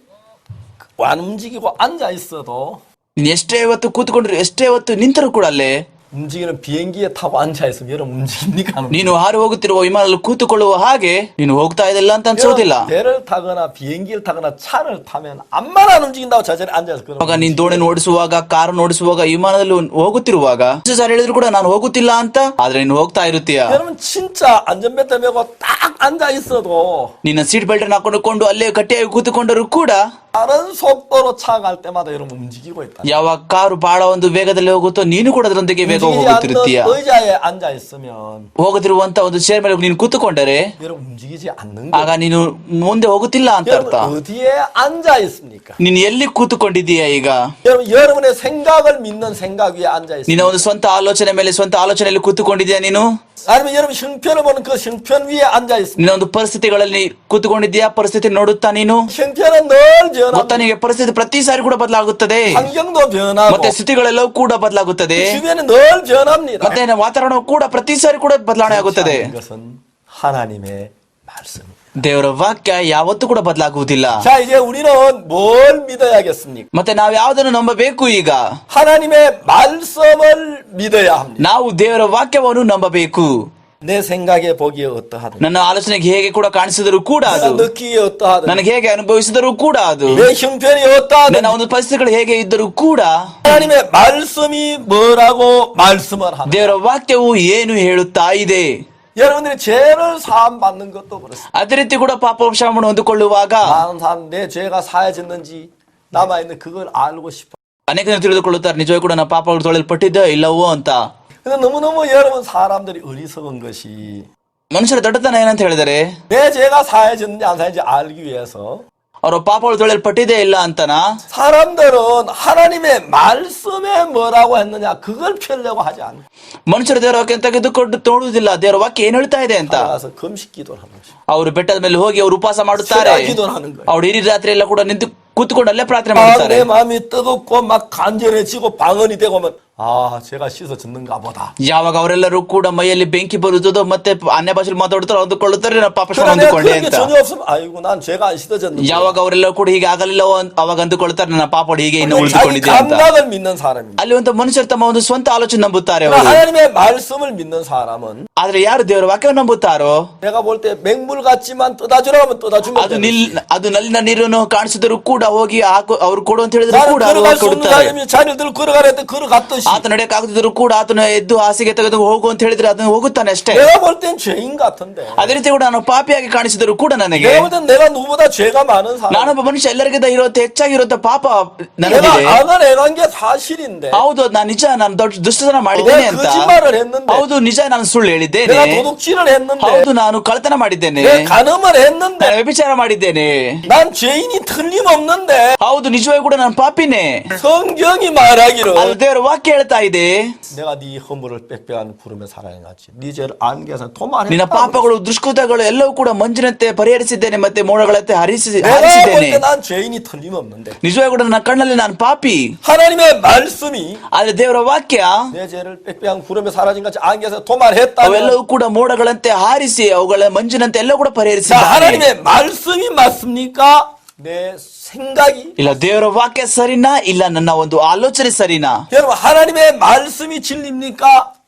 안 움직이고 앉아 있어도 ನೀನ್ ಎಷ್ಟೇ ಹೊತ್ತು ಕೂತ್ಕೊಂಡ್ರು ಎಷ್ಟೇ ಹೊತ್ತು ನಿಂತರೂ ಕೂಡ ಅಲ್ಲೇ 움직이는 비행기에 타고 앉아 있으면 여러분 움직입니까? 안 움직입니까? ನೀನು ಹಾರಿ ಹೋಗುತ್ತಿರುವ ವಿಮಾನದಲ್ಲಿ ಕೂತುಕೊಳ್ಳುವ ಹಾಗೆ ನೀನು ಹೋಗ್ತಾ ಇದಿಲ್ಲ ಅಂತ ಅನ್ಸೋದಿಲ್ಲ. 여러분, 배를 타거나 비행기를 타거나 차를 타면 암만 안 움직인다고 저 자리에 앉아서 그러면 ಇವಾಗ ನೀನ್ ದೋಣಿನ ಓಡಿಸುವಾಗ ಕಾರನ್ನು ಓಡಿಸುವಾಗ ವಿಮಾನದಲ್ಲಿ ಹೋಗುತ್ತಿರುವಾಗ ಎಷ್ಟು ಸಾರಿ ಹೇಳಿದ್ರು ಕೂಡ ನಾನು ಹೋಗುತ್ತಿಲ್ಲ ಅಂತ, ಆದ್ರೆ ನೀನು ಹೋಗ್ತಾ ಇರುತ್ತೀಯ. 여러분 진짜 안전벨트 메고 딱 앉아 있어도 ನಿನ್ನ ಸೀಟ್ ಬೆಲ್ಟ್ ಹಾಕೊಂಡು ಅಲ್ಲೇ ಗಟ್ಟಿಯಾಗಿ ಕೂತುಕೊಂಡರೂ ಕೂಡ 다른 속도로 차 갈 때마다 여러분 움직이고 있다. ಯಾವಾಗ ಕಾರು ಬಹಳ ಒಂದು ವೇಗದಲ್ಲಿ ಹೋಗುತ್ತೋ ನೀನು ಕೂಡ ಅದರೊಂದಿಗೆ ವೇಗ 움직이지 ಹೋಗುತ್ತಿರುತ್ತೀಯ. 않는 의자에 앉아 있으면 ಹೋಗುತ್ತಿರುವಂತ ಒಂದು ಚೇರ್ ಮೇಲೆ ನೀನು ಕೂತುಕೊಂಡರೆ 여러분 움직이지 않는 ಆಗ 거예요. ನೀನು ಮುಂದೆ ಹೋಗುತ್ತಿಲ್ಲ ಅಂತ 여러분 ಅರ್ಥ. 어디에 앉아 있습니까? ನೀನು ಎಲ್ಲಿ ಕೂತುಕೊಂಡಿದ್ದೀಯ ಈಗ? 여러분의 생각을 믿는 생각 위에 앉아 ನಿನ್ನ 있습니까? ಒಂದು ಸ್ವಂತ ಆಲೋಚನೆ ಮೇಲೆ ಸ್ವಂತ ಆಲೋಚನೆಯಲ್ಲಿ ಕೂತುಕೊಂಡಿದ್ದೀಯ ನೀನು? 아니면 여러분 형편을 보는 그 형편 위에 앉아 있습니까? ನಿನ್ನ ಒಂದು ಪರಿಸ್ಥಿತಿಗಳಲ್ಲಿ ಕೂತುಕೊಂಡಿದ್ದೀಯಾ? ಪರಿಸ್ಥಿತಿ ನೋಡುತ್ತಾ ನೀನು? 형편은 늘 ಗೊತ್ತಾ 변합니다. ನಿನಗೆ ಪರಿಸ್ಥಿತಿ ಪ್ರತಿ ಸಾರಿ ಕೂಡ ಬದಲಾಗುತ್ತದೆ, 환경도 변하고 ಮತ್ತೆ ಸ್ಥಿತಿಗಳೆಲ್ಲವೂ ಕೂಡ ಬದಲಾಗುತ್ತದೆ, 주변이 늘 변합니다. ಮತ್ತೆ ವಾತಾವರಣವು ಕೂಡ ಪ್ರತಿ ಸಾರಿ ಕೂಡ ಬದಲಾವಣೆ ಆಗುತ್ತದೆ. 그것은 하나님의 말씀입니다. ದೇವರ ವಾಕ್ಯ ಯಾವತ್ತೂ ಕೂಡ ಬದಲಾಗುವುದಿಲ್ಲ. 자 이제 우리는 뭘 믿어야겠습니까? ಮತ್ತೆ ನಾವು ಯಾವುದನ್ನು ನಂಬಬೇಕು ಈಗ? 하나님의 말씀을 믿어야 합니다. ನಾವು ದೇವರ ವಾಕ್ಯವನ್ನು ನಂಬಬೇಕು. 내 생각에 보기에 어떠하든 ನನ್ನ ಆಲೋಚನೆಗೆ ಹೇಗೆ ಕೂಡ ಕಾಣಿಸಿದರೂ ಕೂಡ 내가 ಅದು, 느끼기에 어떠하든 ನನಗೆ ಹೇಗೆ ಅನುಭವಿಸಿದರೂ ಕೂಡ ಅದು, 내 형편이 어떠하든 ನನ್ನ ಒಂದು ಪರಿಸ್ಥಿತಿಗಳು ಹೇಗೆ ಇದ್ದರೂ ಕೂಡ 하나님의 말씀이 뭐라고 말씀을 하는 ದೇವರ ವಾಕ್ಯವು ಏನು ಹೇಳುತ್ತಾ ಇದೆ. 여러분들이 죄를 사함 받는 것도 그렇습니다. ಅದೇ ರೀತಿ ಕೂಡ ಪಾಪ ಕ್ಷಮೆಯನ್ನು ಹೊಂದಿಕೊಳ್ಳುವಾಗ 많은 사람 내 죄가 사해졌는지 남아있는 그걸 알고 싶어. ಅನೇಕರು ತಿಳಿದುಕೊಳ್ಳುತ್ತಾರೆ ನಿಜವಾಗಿ ಕೂಡ ನನ್ನ ಪಾಪಗಳು ತೊಳೆಯಲ್ಪಟ್ಟಿದ್ದ ಇಲ್ಲವೋ ಅಂತ. 근데 너무너무 여러분 사람들이 어리석은 것이 ಮನುಷ್ಯರ ದೊಡ್ಡತನ ಏನಂತ ಹೇಳಿದರೆ 내 죄가 사해졌는지 안 사해졌는지 알기 위해서 ಅವರ ಪಾಪಗಳು ತೊಳೆಯಲ್ಪಟ್ಟಿದೆ ಇಲ್ಲ ಅಂತನಾ 사람들은 하나님의 말씀에 뭐라고 했느냐 그걸 펴려고 하지 않아요. ಮನುಷ್ಯರು ದೇವರ ವಾಕ್ಯ ತೆಗೆದುಕೊಂಡು ನೋಡುವುದಿಲ್ಲ ದೇವರ ವಾಕ್ಯ ಏನ್ ಹೇಳ್ತಾ ಇದೆ ಅಂತ. 가서 금식 기도를 하는 것이. ಅವರು ಬೆಟ್ಟದ ಮೇಲೆ ಹೋಗಿ ಅವರು ಉಪವಾಸ ಮಾಡುತ್ತಾರೆ. 새벽 기도를 하는 거예요. ಅವರು ಇಡೀ ರಾತ್ರಿ ಎಲ್ಲ ಕೂಡ ನಿಂತು ಕೂತ್ಕೊಂಡು ಅಲ್ಲೇ ಪ್ರಾರ್ಥನೆ 아, ಮಾಡುತ್ತಾರೆ. 내 마음이 뜨겁고 막 간절해지고 방언이 되고 하면 아 제가 씻어졌는가 보다. ಯಾವಾಗ ಅವರೆಲ್ಲರೂ ಕೂಡ ಮೈಯಲ್ಲಿ ಬೆಂಕಿ ಬರುತ್ತದೋ ಮತ್ತೆ ಅನ್ಯ ಭಾಷೆಯಲ್ಲಿ ಮಾತಾಡುತ್ತಾರೆ ಅಂದುಕೊಳ್ಳುತ್ತಾರೆ ನಾನು ಪಾಪ ಕ್ಷಮೆ 그러나 내가 ಹೊಂದಿಕೊಂಡೆ 그런 게 ಅಂತ. 전혀 없으면 아이고 난 죄가 안 씻어졌는데. ಯಾವಾಗ ಅವರೆಲ್ಲ ಕೂಡ ಹೀಗೆ ಆಗಲಿಲ್ಲವೋ ಅವಾಗ ಅಂದುಕೊಳ್ಳುತ್ತಾರೆ ನನ್ನ ಪಾಪ ಹೀಗೆ ಇನ್ನು 자기 ಉಳಿದುಕೊಂಡಿದೆ ಅಂತ. 감각을 믿는 사람입니다. ಅಲ್ಲಿ ಒಂದು ಮನುಷ್ಯರು ತಮ್ಮ ಒಂದು ಸ್ವಂತ ಆಲೋಚನೆ ನಂಬುತ್ತಾರೆ 그러나 ಅವರು. 하나님의 말씀을 믿는 사람은 ಆದ್ರೆ ಯಾರು ದೇವರ ವಾಕ್ಯವನ್ನು ನಂಬುತ್ತಾರೋ 내가 볼 때 맹물 같지만 떠다주라 하면 떠다주면 ಅದು ನಲ್ಲಿನ ನೀರನ್ನು ಕಾಣಿಸಿದರೂ ಕೂಡ ಹೋಗಿ ಅವ್ರು ಕೊಡು ಅಂತ ಹೇಳಿದ್ರು 나는 ಕೂಡ 걸어갈 수 없는 ಕೊಡುತ್ತಾರೆ. 사람이 자녀들 걸어가라 했더니 걸어갔듯이 ಆತ ನಡೆಯಕ್ಕಾಗದಿದ್ರು ಕೂಡ ಆತನ ಎದ್ದು ಹಾಸಿಗೆ ತೆಗೆದು ಹೋಗು ಅಂತ ಹೇಳಿದ್ರೆ ಅದನ್ನು ಹೋಗುತ್ತಾನೆ ಅಷ್ಟೇ. 내가 볼 땐 죄인 같은데 ಅದೇ ರೀತಿ ಕೂಡ ನಾನು ಪಾಪಿಯಾಗಿ ಕಾಣಿಸಿದರೂ ಕೂಡ ನನಗೆ 내가 볼 땐 내가 누구보다 죄가 많은 사람 ನಾನೊಬ್ಬ ಮನುಷ್ಯ ಎಲ್ಲರಿಗಿಂತ ಇರುತ್ತೆ ಹೆಚ್ಚಾಗಿರುತ್ತೆ ಪಾಪ 내가 ನನಗಿದೆ. 악을 행한 게 사실인데 ಹೌದು ನಾನು ನಿಜ ನಾನು ದೊಡ್ಡ ದುಷ್ಟತನ ಮಾಡಿದ್ದೇನೆ 내가 ಅಂತ. 거짓말을 했는데 ಹೌದು ನಿಜ ನಾನು ಸುಳ್ಳು ಹೇಳಿದ್ದೇನೆ. 내가 도둑질을 했는데 ಹೌದು ನಾನು ಕಳ್ಳತನ ಮಾಡಿದ್ದೇನೆ. 내가 간음을 했는데 ನಾನು ವ್ಯಭಿಚಾರ ಮಾಡಿದ್ದೇನೆ. 난 죄인이 틀림없는데 ಹೌದು ನಿಜವಾಗಿ ಕೂಡ ನಾನು ಪಾಪಿನೇ. 성경이 말하기를 ಅದು ದೇವರ ವಾಕ್ಯ ಹೇಳ್ತಾ ಇದೆ 내가 네 허물을 빽빽한 구름에 사랑해놨지 네 죄를 안개에서 ನಿನ್ನ 도말했다. ಪಾಪಗಳು ದುಷ್ಕೃತಗಳು ಎಲ್ಲವೂ ಕೂಡ ಮಂಜಿನಂತೆ ಪರಿಹರಿಸಿದ್ದೇನೆ ಮತ್ತೆ ಮೋಡಗಳಂತೆ 내가 볼 ಹರಿಸಿದ್ದೇನೆ. 때 난 죄인이 틀림없는데 ನಿಜವಾಗಿ ಕೂಡ ನನ್ನ ಕಣ್ಣಲ್ಲಿ ನಾನು ಪಾಪಿ. 하나님의 말씀이 ಆದ್ರೆ ದೇವರ ವಾಕ್ಯ 내 죄를 빽빽한 구름에 사라진 같이 안개에서 도말했다. ಅವೆಲ್ಲವೂ ಕೂಡ ಮೋಡಗಳಂತೆ ಹಾರಿಸಿ ಅವುಗಳ ಮಂಜಿನಂತೆ ಎಲ್ಲ ಕೂಡ 자, ಪರಿಹರಿಸಿದ್ದಾನೆ. 하나님의 말씀이 맞습니까? 내 생각이 ಇಲ್ಲ ದೇವರ ವಾಕ್ಯ ಸರಿನಾ ಇಲ್ಲ ನನ್ನ ಒಂದು ಆಲೋಚನೆ ಸರಿನಾ? 여러분 하나님의 말씀이 진리입니까?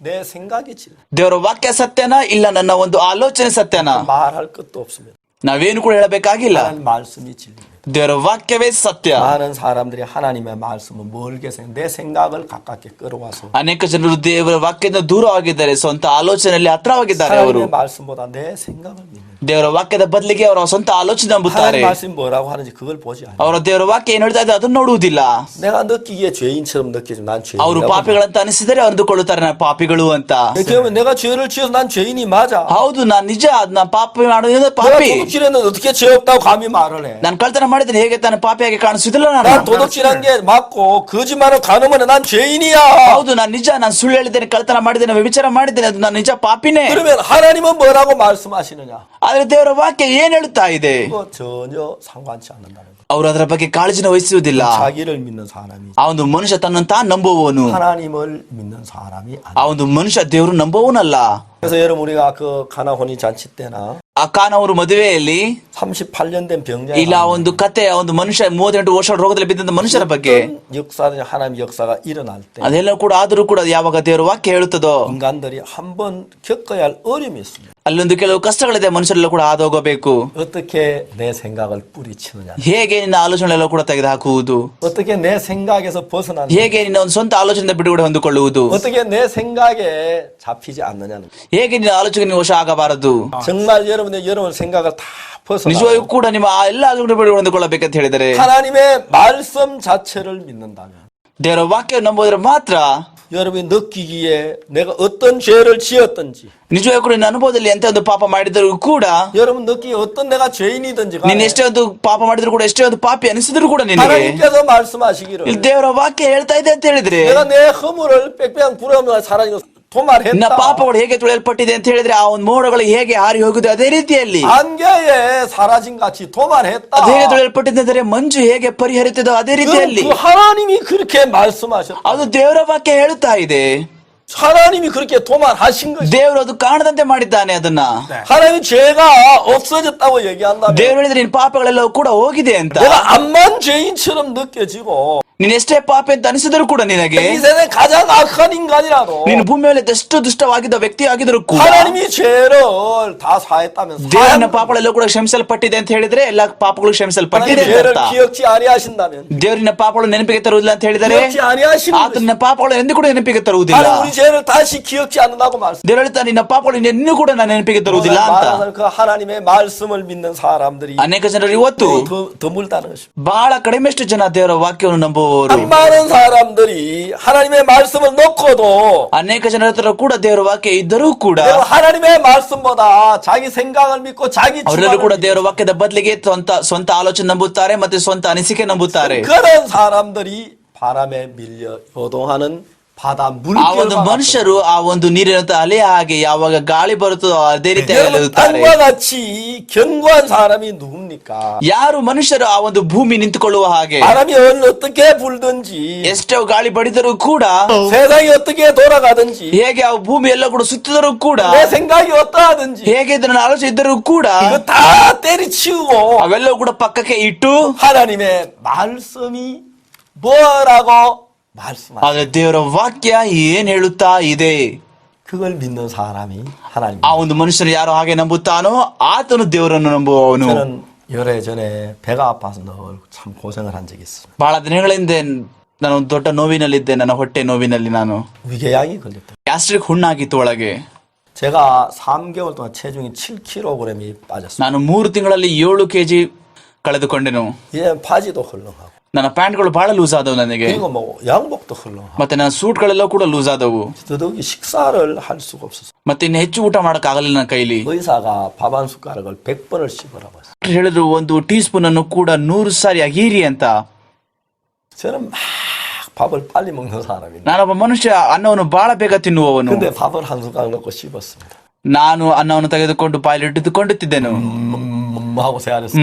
내 생각이 진리. ದೇವರ ವಾಕ್ಯ ಸತ್ಯನಾ ಇಲ್ಲ ನನ್ನ ಒಂದು ಆಲೋಚನೆ ಸತ್ಯನಾ? 말할 것도 없습니다. ನಾವೇನು ಕೂಡ ಹೇಳಬೇಕಾಗಿಲ್ಲ. 하나님 말씀이 진리입니다. ದೇವರ ವಾಕ್ಯವೇ ಸತ್ಯ. 많은 사람들이 하나님의 말씀을 멀게 내 생각을 가깝게 끌어와서 ಅನೇಕ ಜನರು ದೇವರ ವಾಕ್ಯದಿಂದ ದೂರವಾಗಿದ್ದಾರೆ, ಸ್ವಂತ ಆಲೋಚನೆಯಲ್ಲಿ ಹತ್ರವಾಗಿದ್ದಾರೆ. ಅವರು 하나님의 말씀보다 내 생각을 믿는. ದೇವರ ವಾಕ್ಯದ ಬದಲಿಗೆ ಅವರ ಸ್ವಂತ ಆಲೋಚನೆ ನಂಬುತ್ತಾರೆ. 하나님 말씀이 뭐라고 하는지 그걸 보지 않아요. ಅವರ ದೇವರ ವಾಕ್ಯ ಏನ್ ಹೇಳ್ತಾ ಇದೆ ಅದನ್ನು ನೋಡುವುದಿಲ್ಲ. 내가 느끼기에 죄인처럼 느끼지만 난 ಅವರು 죄인이라고. ಪಾಪಿಗಳಂತ ಅನಿಸಿದರೆ ಅಂದುಕೊಳ್ಳುತ್ತಾರೆ ನಾನು ಪಾಪಿಗಳು ಅಂತ. 그러면 내가 죄를 지어서 난 죄인이 맞아. ಹೌದು ನಾನ್ ನಿಜ ನಾ ಪಾಪಿ ಮಾಡೋದ್ರಿಂದ 내가 ಪಾಪಿ. 도둑질했는데 어떻게 죄 없다고 감히 말을 해? ನಾನು ಕಳ್ತನ ಮಾಡಿದ್ರೆ ಹೇಗೆ ತಾನು ಪಾಪಿಯಾಗಿ ಕಾಣಿಸುವುದಿಲ್ಲ 난 ನಾನು? 도둑질한 게 맞고 거짓말을 가늠하는 난 죄인이야. ಹೌದು ನಾನು ನಿಜ ನಾನು ಸುಳ್ಳು ಹೇಳಿದ್ದೇನೆ, ಕಳ್ತನ ಮಾಡಿದ್ದೇನೆ, ವ್ಯಭಿಚಾರ ಮಾಡಿದ್ದೇನೆ, ಅದು ನಾನು ನಿಜ ಪಾಪಿನೇ. 그러면 하나님은 뭐라고 말씀하시느냐? ಆದ್ರೆ ದೇವರ ವಾಕ್ಯ ಏನ್ ಹೇಳುತ್ತಾ ಇದೆ? 그거 전혀 상관치 않는다는 거. ಅವರು ಅದರ ಬಗ್ಗೆ ಕಾಳಜಿನ ವಹಿಸುವುದಿಲ್ಲ. 자기를 믿는 사람이 ಆ ಒಂದು ಮನುಷ್ಯ ತನ್ನನ್ನು ತಾನು ನಂಬುವವನು. 하나님을 믿는 사람이 ಆ 아니에요. ಒಂದು ಮನುಷ್ಯ ದೇವರು ನಂಬುವವನಲ್ಲ. 그래서 여러분 우리가 그 가나 혼인 잔치 때나 ಆ ಕಾನವರು ಮದುವೆಯಲ್ಲಿ 38년 된 병자가 ಇಲ್ಲ ಒಂದು ಕತೆ, ಒಂದು ಮನುಷ್ಯ 38 ವರ್ಷ ರೋಗದಲ್ಲಿ ಬಿದ್ದಂತ ಮನುಷ್ಯರ ಬಗ್ಗೆ 역사는 하나님 역사가 일어날 때 ಅದೆಲ್ಲ ಕೂಡ ಆದರೂ ಕೂಡ ಯಾವಾಗ ದೇವರ ವಾಕ್ಯ ಹೇಳುತ್ತದೋ 인간들이 한번 겪어야 할 어려움이 있습니다. ಅಲ್ಲೊಂದು ಕೆಲವು ಕಷ್ಟಗಳಿದೆ, ಮನುಷ್ಯರೆಲ್ಲ ಕೂಡ ಹಾದೋಗಬೇಕು. 어떻게 내 생각을 뿌리치느냐, ಹೇಗೆ ನಿನ್ನ ಆಲೋಚನೆಲ್ಲ ಕೂಡ ತೆಗೆದುಹಾಕುವುದು, 어떻게 내 생각에서 벗어나느냐, ಹೇಗೆ ನಿನ್ನ ಒಂದು ಸ್ವಂತ ಆಲೋಚನೆ ಬಿಡುಗಡೆ ಹೊಂದಿಕೊಳ್ಳುವುದು, 어떻게 내 생각에 잡히지 않느냐는 거예요. ಹೇಗೆ ನಿನ್ನ ಆಲೋಚನೆ ವಶ ಆಗಬಾರದು. 정말 여러분 생각을 다 벗어나 ನಿಜವಾಗಿಯೂ ಕೂಡ ನಿಮ್ಮ ಆ ಎಲ್ಲ ಆಲೋಚನೆ ಬಿಡುಗಡೆ ಹೊಂದಿಕೊಳ್ಳಬೇಕಂತ ಹೇಳಿದರೆ 하나님의 말씀 자체를 믿는다면 ದೇವರ ವಾಕ್ಯ ನಂಬೋದ್ರೆ ಮಾತ್ರ 여러분이 느끼기에 내가 어떤 죄를 지었든지 ನಿಜವಾಗಿಯೂ ಕೂಡ ನಿನ್ನ ಅನುಭವದಲ್ಲಿ ಎಂತ ಒಂದು ಪಾಪ ಮಾಡಿದರೂ ಕೂಡ 여러분 느끼기에 어떤 내가 죄인이든지 ನೀನ್ 간에 ಎಷ್ಟೇ ಒಂದು ಪಾಪ ಮಾಡಿದ್ರು ಕೂಡ ಎಷ್ಟೇ ಒಂದು ಪಾಪಿ ಅನಿಸಿದ್ರು ಕೂಡ ನಿನಗೆ 하나님께서 말씀하시기를 ಇಲ್ಲಿ ದೇವರ ವಾಕ್ಯ ಹೇಳ್ತಾ ಇದೆ ಅಂತ ಹೇಳಿದ್ರೆ 내가 내 허물을 빽빽한 부러움을 사랑이 ನಿನ್ನ 도말했다. ಪಾಪಗಳು ಹೇಗೆ ತುಳಿಯಲ್ಪಟ್ಟಿದೆ ಅಂತ ಹೇಳಿದ್ರೆ ಆ ಒಂದು ಮೋಡಗಳು ಹೇಗೆ ಹಾರಿ ಹೋಗುದು ಅದೇ ರೀತಿಯಲ್ಲಿ 안개에 사라진 같이 도말했다. ಅದು ಹೇಗೆ ತುಳಿಯಲ್ಪಟ್ಟಿದೆ ಅಂದರೆ ಮಂಜು ಹೇಗೆ ಪರಿಹರಿತದೋ ಅದೇ ರೀತಿಯಲ್ಲಿ 그 하나님이 그렇게 말씀하셨다. ಅದು ದೇವರ ವಾಕ್ಯ ಹೇಳುತ್ತಾ ಇದೆ. 하나님이 그렇게 도말하신 것이 ದೇವರು ಅದು ಕಾಣದಂತೆ ಮಾಡಿದ್ದಾನೆ ಅದನ್ನ. 하나님 죄가 없어졌다고 얘기한다면 ದೇವರು ಹೇಳಿದ್ರೆ ನಿನ್ನ ಪಾಪಗಳೆಲ್ಲವೂ ಕೂಡ ಹೋಗಿದೆ ಅಂತ. 내가 암만 죄인처럼 느껴지고 ನೀನ್ ಎಷ್ಟೇ ಪಾಪಿ ಅಂತ ಅನಿಸಿದ್ರು ಕೂಡ ನಿನಗೆ 이 세상에 가장 악한 인간이라도 ನೀನು ಭೂಮಿ ಮೇಲೆ ಎಷ್ಟು ದುಷ್ಟವಾಗಿದ್ದ ವ್ಯಕ್ತಿ ಆಗಿದ್ರು ಕೂಡ 하나님이 죄를 다 사했다면 ದೇವರ ಪಾಪಗಳೆಲ್ಲ ಕೂಡ ಕ್ಷಮಿಸಲ್ಪಟ್ಟಿದೆ ಅಂತ ಹೇಳಿದ್ರೆ ಎಲ್ಲ ಪಾಪಗಳು ಕ್ಷಮಿಸಲ್ಪಟ್ಟಿದೆ 하나님 죄를 ಅಂತ. 기억지 아니하신다면 ದೇವರಿನ ಪಾಪಗಳು ನೆನಪಿಗೆ ತರುವುದಿಲ್ಲ ಅಂತ ಹೇಳಿದರೆ 기억지 아니하시는 ಆತನ ಪಾಪಗಳು ಎಂದು ಕೂಡ ನೆನಪಿಗೆ ತರುವುದಿಲ್ಲ. 하나님 우리 죄를 다시 기억지 않는다고 말씀. ದೇವರು ಹೇಳ್ತಾ ನಿನ್ನ ಪಾಪಗಳು ಇನ್ನೂ ಕೂಡ ನಾನು ನೆನಪಿಗೆ ತರುವುದಿಲ್ಲ ಅಂತ. 그 하나님의 말씀을 믿는 사람들이 ಅನೇಕ ಜನರು ಇವತ್ತು 드물다는 것입니다. ಬಹಳ ಕಡಿಮೆಷ್ಟು ಜನ ದೇವರ ವಾಕ್ಯವನ್ನು ನಂಬುವವರು. 많은 사람들이 하나님의 말씀을 놓고도 ಅನೇಕ ಜನರ ಹತ್ರ ಕೂಡ ದೇವರ ವಾಕ್ಯ ಇದ್ದರೂ ಕೂಡ 하나님의 말씀보다 자기 생각을 믿고 자기 ಅವರೆಲ್ಲರೂ ಕೂಡ 주관을 ದೇವರ ವಾಕ್ಯದ ಬದಲಿಗೆ ಸ್ವಂತ ಆಲೋಚನೆ ನಂಬುತ್ತಾರೆ ಮತ್ತೆ ಸ್ವಂತ ಅನಿಸಿಕೆ ನಂಬುತ್ತಾರೆ. 그런 사람들이 바람에 밀려 요동하는 바다 ಆ 물결과 ಒಂದು ಮನುಷ್ಯರು ಆ ಒಂದು ನೀರಿನ ಅಲೆ ಹಾಗೆ ಯಾವಾಗ ಗಾಳಿ ಬರುತ್ತದೋ ಅದೇ ರೀತಿ 여러분 땅과 같이 견고한 사람이 누굽니까? ಯಾರು ಮನುಷ್ಯರು ಆ ಒಂದು ಭೂಮಿ ನಿಂತುಕೊಳ್ಳುವ ಹಾಗೆ 바람이 어떻게 불든지 ಎಷ್ಟೋ ಗಾಳಿ ಬಡಿದರೂ ಕೂಡ 세상이 어떻게 돌아가든지 ಹೇಗೆ ಆ ಭೂಮಿ ಎಲ್ಲ ಕೂಡ ಸುತ್ತಿದರೂ ಕೂಡ 내 생각이 어떠하든지 ಹೇಗೆ ಇದನ್ನ ಆಲೋಚನೆ ಇದ್ದರೂ ಕೂಡ 이거 다 때리치우고 ಅವೆಲ್ಲವೂ ಕೂಡ ಪಕ್ಕಕ್ಕೆ ಇಟ್ಟು 하나님의 말씀이 뭐라고 말씀하시죠. ಆದ್ರೆ ದೇವರ ವಾಕ್ಯ ಏನ್ ಹೇಳುತ್ತಾ ಇದೆ 그걸 믿는 사람이 하나님. ಆ ಒಂದು ಮನುಷ್ಯನು ಯಾರು ಹಾಗೆ ನಂಬುತ್ತಾನೋ ಆತನು ದೇವರನ್ನು ನಂಬುವವನು. 저는 열애전에 배가 아파서 늘 참 고생을 한 적이 있습니다. ಬಹಳ ದಿನಗಳ ಹಿಂದೆ ನಾನು ಒಂದು ದೊಡ್ಡ ನೋವಿನಲ್ಲಿದ್ದೆ. ನನ್ನ ಹೊಟ್ಟೆ ನೋವಿನಲ್ಲಿ ನಾನು 위궤양이 걸렸다. ಗ್ಯಾಸ್ಟ್ರಿಕ್ ಹುಣ್ಣಾಗಿತ್ತು ಒಳಗೆ. 제가 3개월 동안 체중이 7kg이 빠졌어요. ನಾನು 3 ತಿಂಗಳಲ್ಲಿ 7 kg ಕಳೆದುಕೊಂಡೆನು. 예, 바지도 헐렁하고. ನನ್ನ ಪ್ಯಾಂಟ್ಗಳು ಬಹಳ ಲೂಸ್ ಆದವು ನನಗೆ. 그리고 뭐 양복도 헐렁하고. ಮತ್ತೆ ನನ್ನ ಸೂಟ್ಗಳೆಲ್ಲ ಕೂಡ ಲೂಸ್ ಆದವು. 더더욱이 식사를 할 수가 없었어요. ಮತ್ತೆ ಇನ್ನು ಹೆಚ್ಚು ಊಟ ಮಾಡಕ್ ಆಗಲಿಲ್ಲ ನನ್ನ ಕೈಲಿ. 의사가 밥 한 숟가락을 100번을 씹으라고 했어요. ಹೇಳಿದ್ರು ಒಂದು ಟೀ ಸ್ಪೂನ್ ಅನ್ನು ಕೂಡ 100 ಸಾರಿ ಅಗೀರಿ ಅಂತ. 저는 막 밥을 빨리 먹는 사람인데. ನಾನೊಬ್ಬ ಮನುಷ್ಯ ಅನ್ನವನ್ನು ಬಹಳ ಬೇಗ ತಿನ್ನುವವನು. 근데 밥을 한 숟가락 넣고 씹었습니다. ನಾನು ಅನ್ನವನ್ನು ತೆಗೆದುಕೊಂಡು ಬಾಯಲ್ಲಿ ಇಟ್ಟುಕೊಳ್ಳುತ್ತಿದ್ದೆನು. 하고 세안했어요.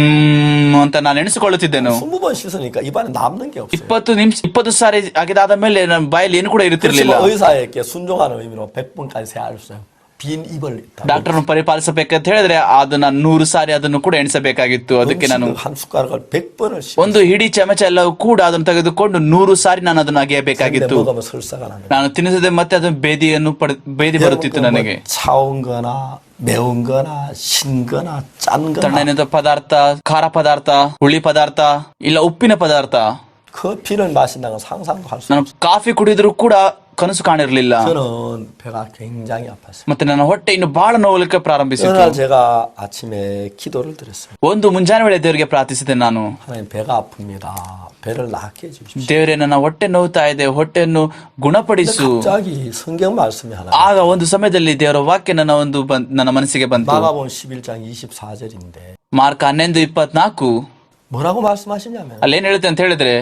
ಅಂತ ನಾನು ಎಣಿಸಿಕೊಳ್ಳುತ್ತಿದ್ದೆನು. 20번 씻으니까 입안에 남는 게 없어요. 20 ಸಾರಿ ಆಗಿದಾದ ಮೇಲೆ ನನ್ನ ಬಾಯಲ್ಲಿ ಏನು ಕೂಡ ಇರುತ್ತಿರಲಿಲ್ಲ. 그렇지만 의사에게 순종하는 의미로 100번까지 세안했어요. 빈 입을 ಡಾಕ್ಟರ್ನ ಪರಿಪಾಲಿಸಬೇಕಂತ ಹೇಳಿದ್ರೆ ಅದನ್ನ 100 ಸಾರಿ ಅದನ್ನು ಕೂಡ ಎಣಿಸಬೇಕಾಗಿತ್ತು. ಅದಕ್ಕೆ ನಾನು 한 숟가락을 100번을 ಒಂದು ಹಿಡಿ ಚಮಚ ಎಲ್ಲವೂ ಕೂಡ ಅದನ್ನು ತೆಗೆದುಕೊಂಡು 100 ಸಾರಿ ನಾನು ಅದನ್ನು ಅಗೆಯಬೇಕಾಗಿತ್ತು. 먹으면 설사가 납니다. ನಾನು ತಿನ್ನಿಸದೆ ಮತ್ತೆ ಅದು ಬೇದಿ ಬರುತ್ತಿತ್ತು ನನಗೆ. 차운 거나 매운 거나 신 거나 짠 거나 ತಣ್ಣನೆಯ ಪದಾರ್ಥ, ಖಾರ ಪದಾರ್ಥ, ಹುಳಿ ಪದಾರ್ಥ, ಇಲ್ಲ ಉಪ್ಪಿನ ಪದಾರ್ಥ. 커피를 마신다는 건 상상도 할 수 없어요. ನಾನು ಕಾಫಿ ಕುಡಿದ್ರು ಕೂಡ ಕನಸು ಕಾಣಿರಲಿಲ್ಲ. 저는 배가 굉장히 아팠어요. ಮತ್ತೆ ನನ್ನ ಹೊಟ್ಟೆ ಇನ್ನು ಬಹಳ ನೋವಲಿಕ್ಕೆ ಪ್ರಾರಂಭಿಸಿತು. 어느 날 제가 아침에 기도를 드렸어요. ಒಂದು ಮುಂಜಾನೆ ವೇಳೆ ದೇವರಿಗೆ ಪ್ರಾರ್ಥಿಸಿದೆ ನಾನು. 하나님 배가 아픕니다. 배를 낫게 해주십시오. ದೇವರೇ ನನ್ನ ಹೊಟ್ಟೆ ನೋವ್ತಾ ಇದೆ, ಹೊಟ್ಟೆಯನ್ನು ಗುಣಪಡಿಸು. 갑자기 성경 말씀이 하나. ಆಗ ಒಂದು ಸಮಯದಲ್ಲಿ ದೇವರ ವಾಕ್ಯ ನನ್ನ ಮನಸ್ಸಿಗೆ ಬಂತು. 마가복음 11장 24절인데 ಮಾರ್ಕ 11:24 뭐라고 말씀하시냐면 ಅಲ್ಲೇನ್ ಹೇಳುತ್ತೆ ಅಂತ ಹೇಳಿದ್ರೆ,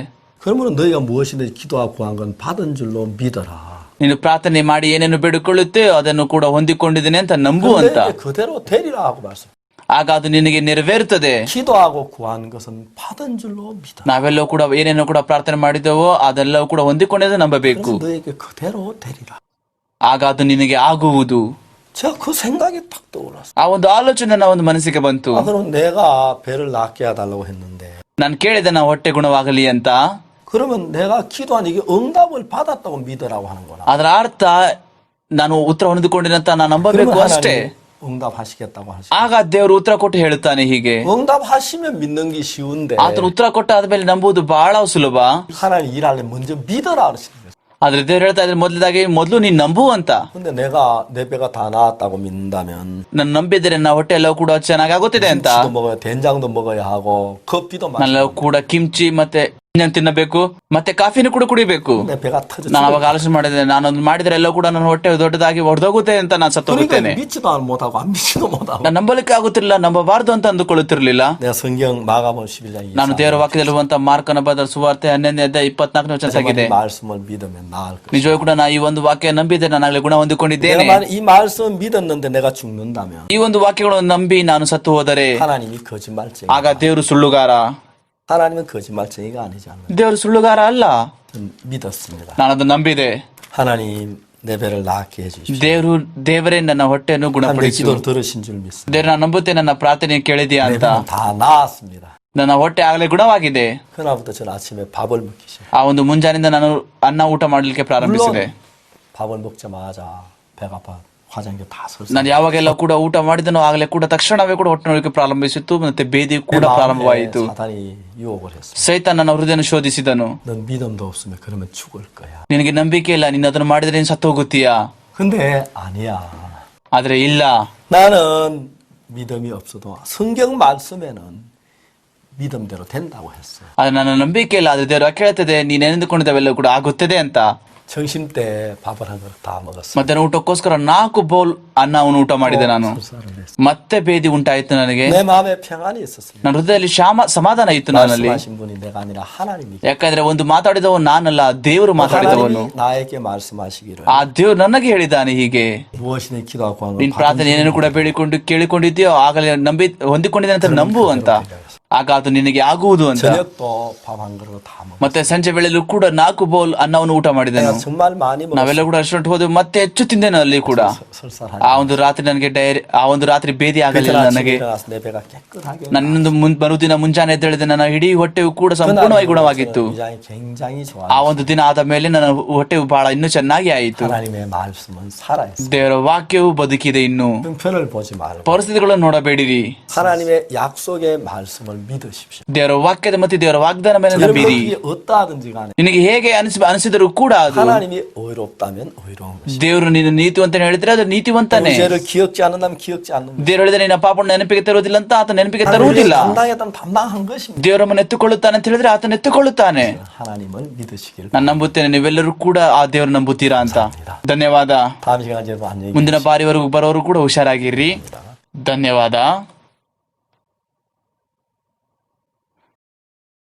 그러면 너희가 무엇이든지 기도하고 구한 건 받은 줄로 믿어라. ನೀನು ಪ್ರಾರ್ಥನೆ ಮಾಡಿ ಏನೇನು ಬೇಡಿಕೊಳ್ಳುತ್ತೆ ಅದನ್ನು ಕೂಡ ಹೊಂದಿಕೊಂಡಿದ್ದೇನೆ ಅಂತ ನಂಬು ಅಂತ. 그대로 되리라 하고 말씀. ಆಗ ಅದು ನಿನಗೆ ನೆರವೇರುತ್ತದೆ. 기도하고 구한 것은 받은 줄로 믿어. ನಾವೆಲ್ಲವೂ ಕೂಡ ಏನೇನೋ ಕೂಡ ಪ್ರಾರ್ಥನೆ ಮಾಡಿದೆವೋ ಅದೆಲ್ಲವೂ ಕೂಡ ಹೊಂದಿಕೊಂಡಿದ್ದು ನಂಬಬೇಕು. 그래서 너에게 그대로 되리라. ಆಗ ಅದು ನಿನಗೆ ಆಗುವುದು. 제가 그 생각이 딱 떠올랐어. ಆ ಒಂದು ಆಲೋಚನೆ ನನ್ನ ಒಂದು ಮನಸ್ಸಿಗೆ ಬಂತು. 그럼 내가 배를 낫게 해달라고 했는데 ನಾನು ಕೇಳಿದೆ ನಾ ಹೊಟ್ಟೆ ಗುಣವಾಗಲಿ ಅಂತ. 그러면 내가 기도한 이게 응답을 받았다고 믿으라고 하는 거나. ಅದರ ಅರ್ಥ ನಾನು ಉತ್ತರ ಹೊಂದಿಕೊಂಡಿರಂತ ನಾನು ನಂಬಬೇಕು ಅಷ್ಟೇ. 응답하시겠다고 하시. ಆಗ ದೇವರು ಉತ್ತರ ಕೊಟ್ಟು ಹೇಳುತ್ತಾನೆ ಹೀಗೆ. 응답하시면 믿는 게 쉬운데. ಆತನು ಉತ್ತರ ಕೊಟ್ಟ ಆದ್ಮೇಲೆ ನಂಬುವುದು ಬಹಳ ಸುಲಭ. 하나님 일하려 먼저 믿어라 그러시는 거예요. ಆದ್ರೆ ದೇವ್ರು ಹೇಳ್ತಾ ಇದ್ರೆ ಮೊದಲು ನೀನ್ ನಂಬು ಅಂತ. 근데 내가 내 배가 다 나았다고 믿는다면 ನಾನು ನಂಬಿದ್ರೆ ನಾ ಹೊಟ್ಟೆ ಎಲ್ಲವೂ ಕೂಡ ಚೆನ್ನಾಗಿ ಆಗುತ್ತಿದೆ ಅಂತ. 김치도 먹어야 된장도 먹어야 하고 커피도 ನಾನೆಲ್ಲವೂ ಕೂಡ ಕಿಮ್ಚಿ ಮತ್ತೆ ತಿನ್ನಬೇಕು ಮತ್ತೆ ಕಾಫಿನೂ ಕೂಡ ಕುಡಿಬೇಕು. 내 배가 터져. ನಾನು ಅವಾಗ ಆಲೋಚನೆ ಮಾಡಿದೆ ನಾನೊಂದು ಮಾಡಿದ್ರೆ ಎಲ್ಲ ಕೂಡ ನನ್ನ ಹೊಟ್ಟೆ ದೊಡ್ಡದಾಗಿ ಹೊಡೆದೋಗುತ್ತೆ ಅಂತ ನಾನು ಸತ್ತು ಹೋಗುತ್ತೇನೆ. 믿지도 못하고 안 믿지도 못하고. ನಾನು ನಂಬಲಿಕ್ಕೆ ಆಗುತ್ತಿರಲಿಲ್ಲ, ನಂಬಬಾರದು ಅಂತ ಅಂದುಕೊಳ್ಳುತ್ತಿರಲಿಲ್ಲ. 내가 성경 마가복음 11장 24. ನಾನು ದೇವರ ವಾಕ್ಯದಲ್ಲಿರುವಂತ ಮಾರ್ಕನ ಬರೆದ ಸುವಾರ್ತೆ 11ನೇ ಅಧ್ಯಾಯ 24ನೇ ವಚನ. 말씀을 믿으면 나을 것이다. ನಿಜವಾಗಿ ಕೂಡ ನಾ ಈ ಒಂದು ವಾಕ್ಯ ನಂಬಿದ್ದೆ ನಾನಾಗಲೇ ಗುಣ ಹೊಂದಿಕೊಂಡಿದ್ದೇನೆ. 이 말씀 믿었는데 내가 죽는다면 ಈ ಒಂದು ವಾಕ್ಯಗಳನ್ನು ನಂಬಿ ನಾನು ಸತ್ತು ಹೋದರೆ 하나님이 거짓말쟁이. ಆಗ ದೇವರು ಸುಳ್ಳುಗಾರ. 하나님은 거짓말쟁이가 아니지 않나요? ದೇವರು ಸುಳ್ಳುಗಾರ ಅಲ್ಲ. 저는 믿었습니다. ನಾನು ಅದು ನಂಬಿದೆ. 하나님 내 배를 낫게 해주십시오. ದೇವರೇ ನನ್ನ ಹೊಟ್ಟೆಯನ್ನು 하나님의 ಗುಣಪಡಿಸು. 기도를 들으신 줄 믿습니다. ದೇವರು ನಾನು ನಂಬುತ್ತೇನೆ ನನ್ನ ಪ್ರಾರ್ಥನೆ ಕೇಳಿದೆಯಾ 내 ಅಂತ. 배는 다 나았습니다. ನನ್ನ ಹೊಟ್ಟೆ ಆಗಲೇ ಗುಣವಾಗಿದೆ. 그날부터 저는 아침에 밥을 먹기 시작해요. ಆ ಒಂದು ಮುಂಜಾನೆಯಿಂದ ನಾನು ಅನ್ನ ಊಟ ಮಾಡಲಿಕ್ಕೆ ಪ್ರಾರಂಭಿಸಿದೆ. 밥을 먹자마자 배가 아파 화장이 다 설사. ನಾನು ಯಾವಾಗೆಲ್ಲ ಕೂಡ ಊಟ ಮಾಡಿದನೋ ಆಗಲೇ ಕೂಡ ತಕ್ಷಣವೇ ಕೂಡ ಹೊಟ್ಟೆ ನೋಡಲಿಕ್ಕೆ ಪ್ರಾರಂಭಿಸಿತ್ತು ಮತ್ತೆ ಬೇದಿ ಕೂಡ ಪ್ರಾರಂಭವಾಯಿತು. 사단이 유혹을 했어. ಸೈತಾನ ನನ್ನ ಹೃದಯನ ಶೋಧಿಸಿದನು. 넌 믿음도 없으면 그러면 죽을 거야. ನಿನಗೆ ನಂಬಿಕೆ ಇಲ್ಲ, ನೀನು ಅದನ್ನು ಮಾಡಿದ್ರೆ ನೀನು ಸತ್ತು ಹೋಗುತ್ತೀಯಾ. 근데 아니야. ಆದ್ರೆ ಇಲ್ಲ, 나는 믿음이 없어도 성경 말씀에는 믿음대로 된다고 했어요. ಆದ್ರೆ ನನ್ನ ನಂಬಿಕೆ ಇಲ್ಲ, ಆದ್ರೆ ದೇವರು ಕೇಳ್ತದೆ ನೀನು ಎಂದುಕೊಂಡಿದ್ದವೆಲ್ಲ ಕೂಡ ಆಗುತ್ತದೆ ಅಂತ. 점심 때 밥을 한 그릇 다 먹었어. ಮಧ್ಯಾಹ್ನ ಊಟಕ್ಕೋಸ್ಕರ 4 ಬೌಲ್ ಅನ್ನವನ್ನು ಊಟ ಮಾಡಿದೆ ನಾನು. 설사를 했어. ಮತ್ತೆ ಬೇದಿ ಉಂಟಾಯಿತು ನನಗೆ. 내 마음에 평안이 있었습니다. ನನ್ನ ಹೃದಯದಲ್ಲಿ ಸಮಾಧಾನ ಇತ್ತು ನನ್ನಲ್ಲಿ. 말씀하신 분이 내가 아니라 하나님이. ಯಾಕಂದ್ರೆ ಒಂದು ಮಾತಾಡಿದವನು ನಾನಲ್ಲ, ದೇವರು ಮಾತಾಡಿದವನು. 하나님이 나에게 말씀하시기를. ಆ ದೇವರು ನನಗೆ ಹೇಳಿದ್ದಾನೆ ಹೀಗೆ, 무엇이든 기도하고 하는 ನಿನ್ ಪ್ರಾರ್ಥನೆ ಏನೇನು ಕೂಡ ಕೇಳಿಕೊಂಡಿದ್ಯೋ ಆಗಲೇ ಹೊಂದಿಕೊಂಡಿದೆ ಅಂತ ನಂಬು ಅಂತ. ಆಗ ಅದು ನಿನಗೆ ಆಗುವುದು ಅಂತ. 저녁도 밥 한 그릇 다 먹었어. ಮತ್ತೆ ಸಂಜೆ ವೇಳೆಯಲ್ಲೂ ಕೂಡ 4 ಬೌಲ್ ಅನ್ನವನ್ನು ಊಟ ಮಾಡಿದೆನು. 정말 많이 먹었어. ನಾವೆಲ್ಲ ಕೂಡ ರೆಸ್ಟೋರೆಂಟ್ ಹೋದೆವು, ಮತ್ತೆ ಹೆಚ್ಚು ತಿಂದೆನು ಅಲ್ಲಿ ಕೂಡ. 설사하니. ಆ ಒಂದು ರಾತ್ರಿ ನನಗೆ ಆ ಒಂದು ರಾತ್ರಿ ಬೇದಿ ಆಗಲಿಲ್ಲ ನನಗೆ. 내 배가 깨끗하게. ನನ್ನೊಂದು ಮರುದಿನ ಮುಂಜಾನೆ ಎದ್ದೇಳಿದೆ, ನನ್ನ ಇಡೀ ಹೊಟ್ಟೆಯು ಕೂಡ ಸಂಪೂರ್ಣವಾಗಿ ಗುಣವಾಗಿತ್ತು. 굉장히 좋아. ಆ ಒಂದು ದಿನ ಆದ ಮೇಲೆ ನನ್ನ ಹೊಟ್ಟೆಯು ಬಹಳ ಇನ್ನೂ ಚೆನ್ನಾಗಿ ಆಯಿತು. 하나님의 말씀은 살아있어. ದೇವರ ವಾಕ್ಯವು ಬದುಕಿದೆ. ಇನ್ನು 형편을 보지 말고 ಪರಿಸ್ಥಿತಿಗಳನ್ನು ನೋಡಬೇಡಿರಿ. 하나님의 약속의 말씀을 믿으십시오. ದೇವರ ವಾಕ್ಯದ ಮತ್ತು ದೇವರ ವಾಗ್ದಾನ ಮೇಲೆ ನಂಬಿರಿ. 여러분이 어떠하든지 간에 ನಿನಗೆ ಹೇಗೆ ಅನಿಸಿದರೂ ಕೂಡ ಅದು 하나님이 의롭다면 의로운 것이. ದೇವರು ನೀನು ನೀತಿವಂತ ಹೇಳಿದ್ರೆ ಅದು ನೀತಿವಂತನೇ. 죄를 기억지 않는다면 기억지 않는 것이. ದೇವರು ಹೇಳಿದ್ರೆ ನಿನ್ನ ಪಾಪವನ್ನು ನೆನಪಿಗೆ ತರುವುದಿಲ್ಲ ಅಂತ ಆತ ನೆನಪಿಗೆ ತರುವುದಿಲ್ಲ. 담당했다면 담당한 것입니다. ದೇವರನ್ನು ಎತ್ತುಕೊಳ್ಳುತ್ತಾನೆ ಅಂತ ಹೇಳಿದ್ರೆ ಆತನ ಎತ್ತುಕೊಳ್ಳುತ್ತಾನೆ. 하나님을 믿으시길. ನಾನು ನಂಬುತ್ತೇನೆ, ನೀವೆಲ್ಲರೂ ಕೂಡ ಆ ದೇವರು ನಂಬುತ್ತೀರಾ ಅಂತ. ಧನ್ಯವಾದ. 다음 시간에 여러분 안녕히 ಮುಂದಿನ ಬಾರಿವರೆಗೂ ಬರೋರು ಕೂಡ ಹುಷಾರಾಗಿರ್ರಿ. ಧನ್ಯವಾದ.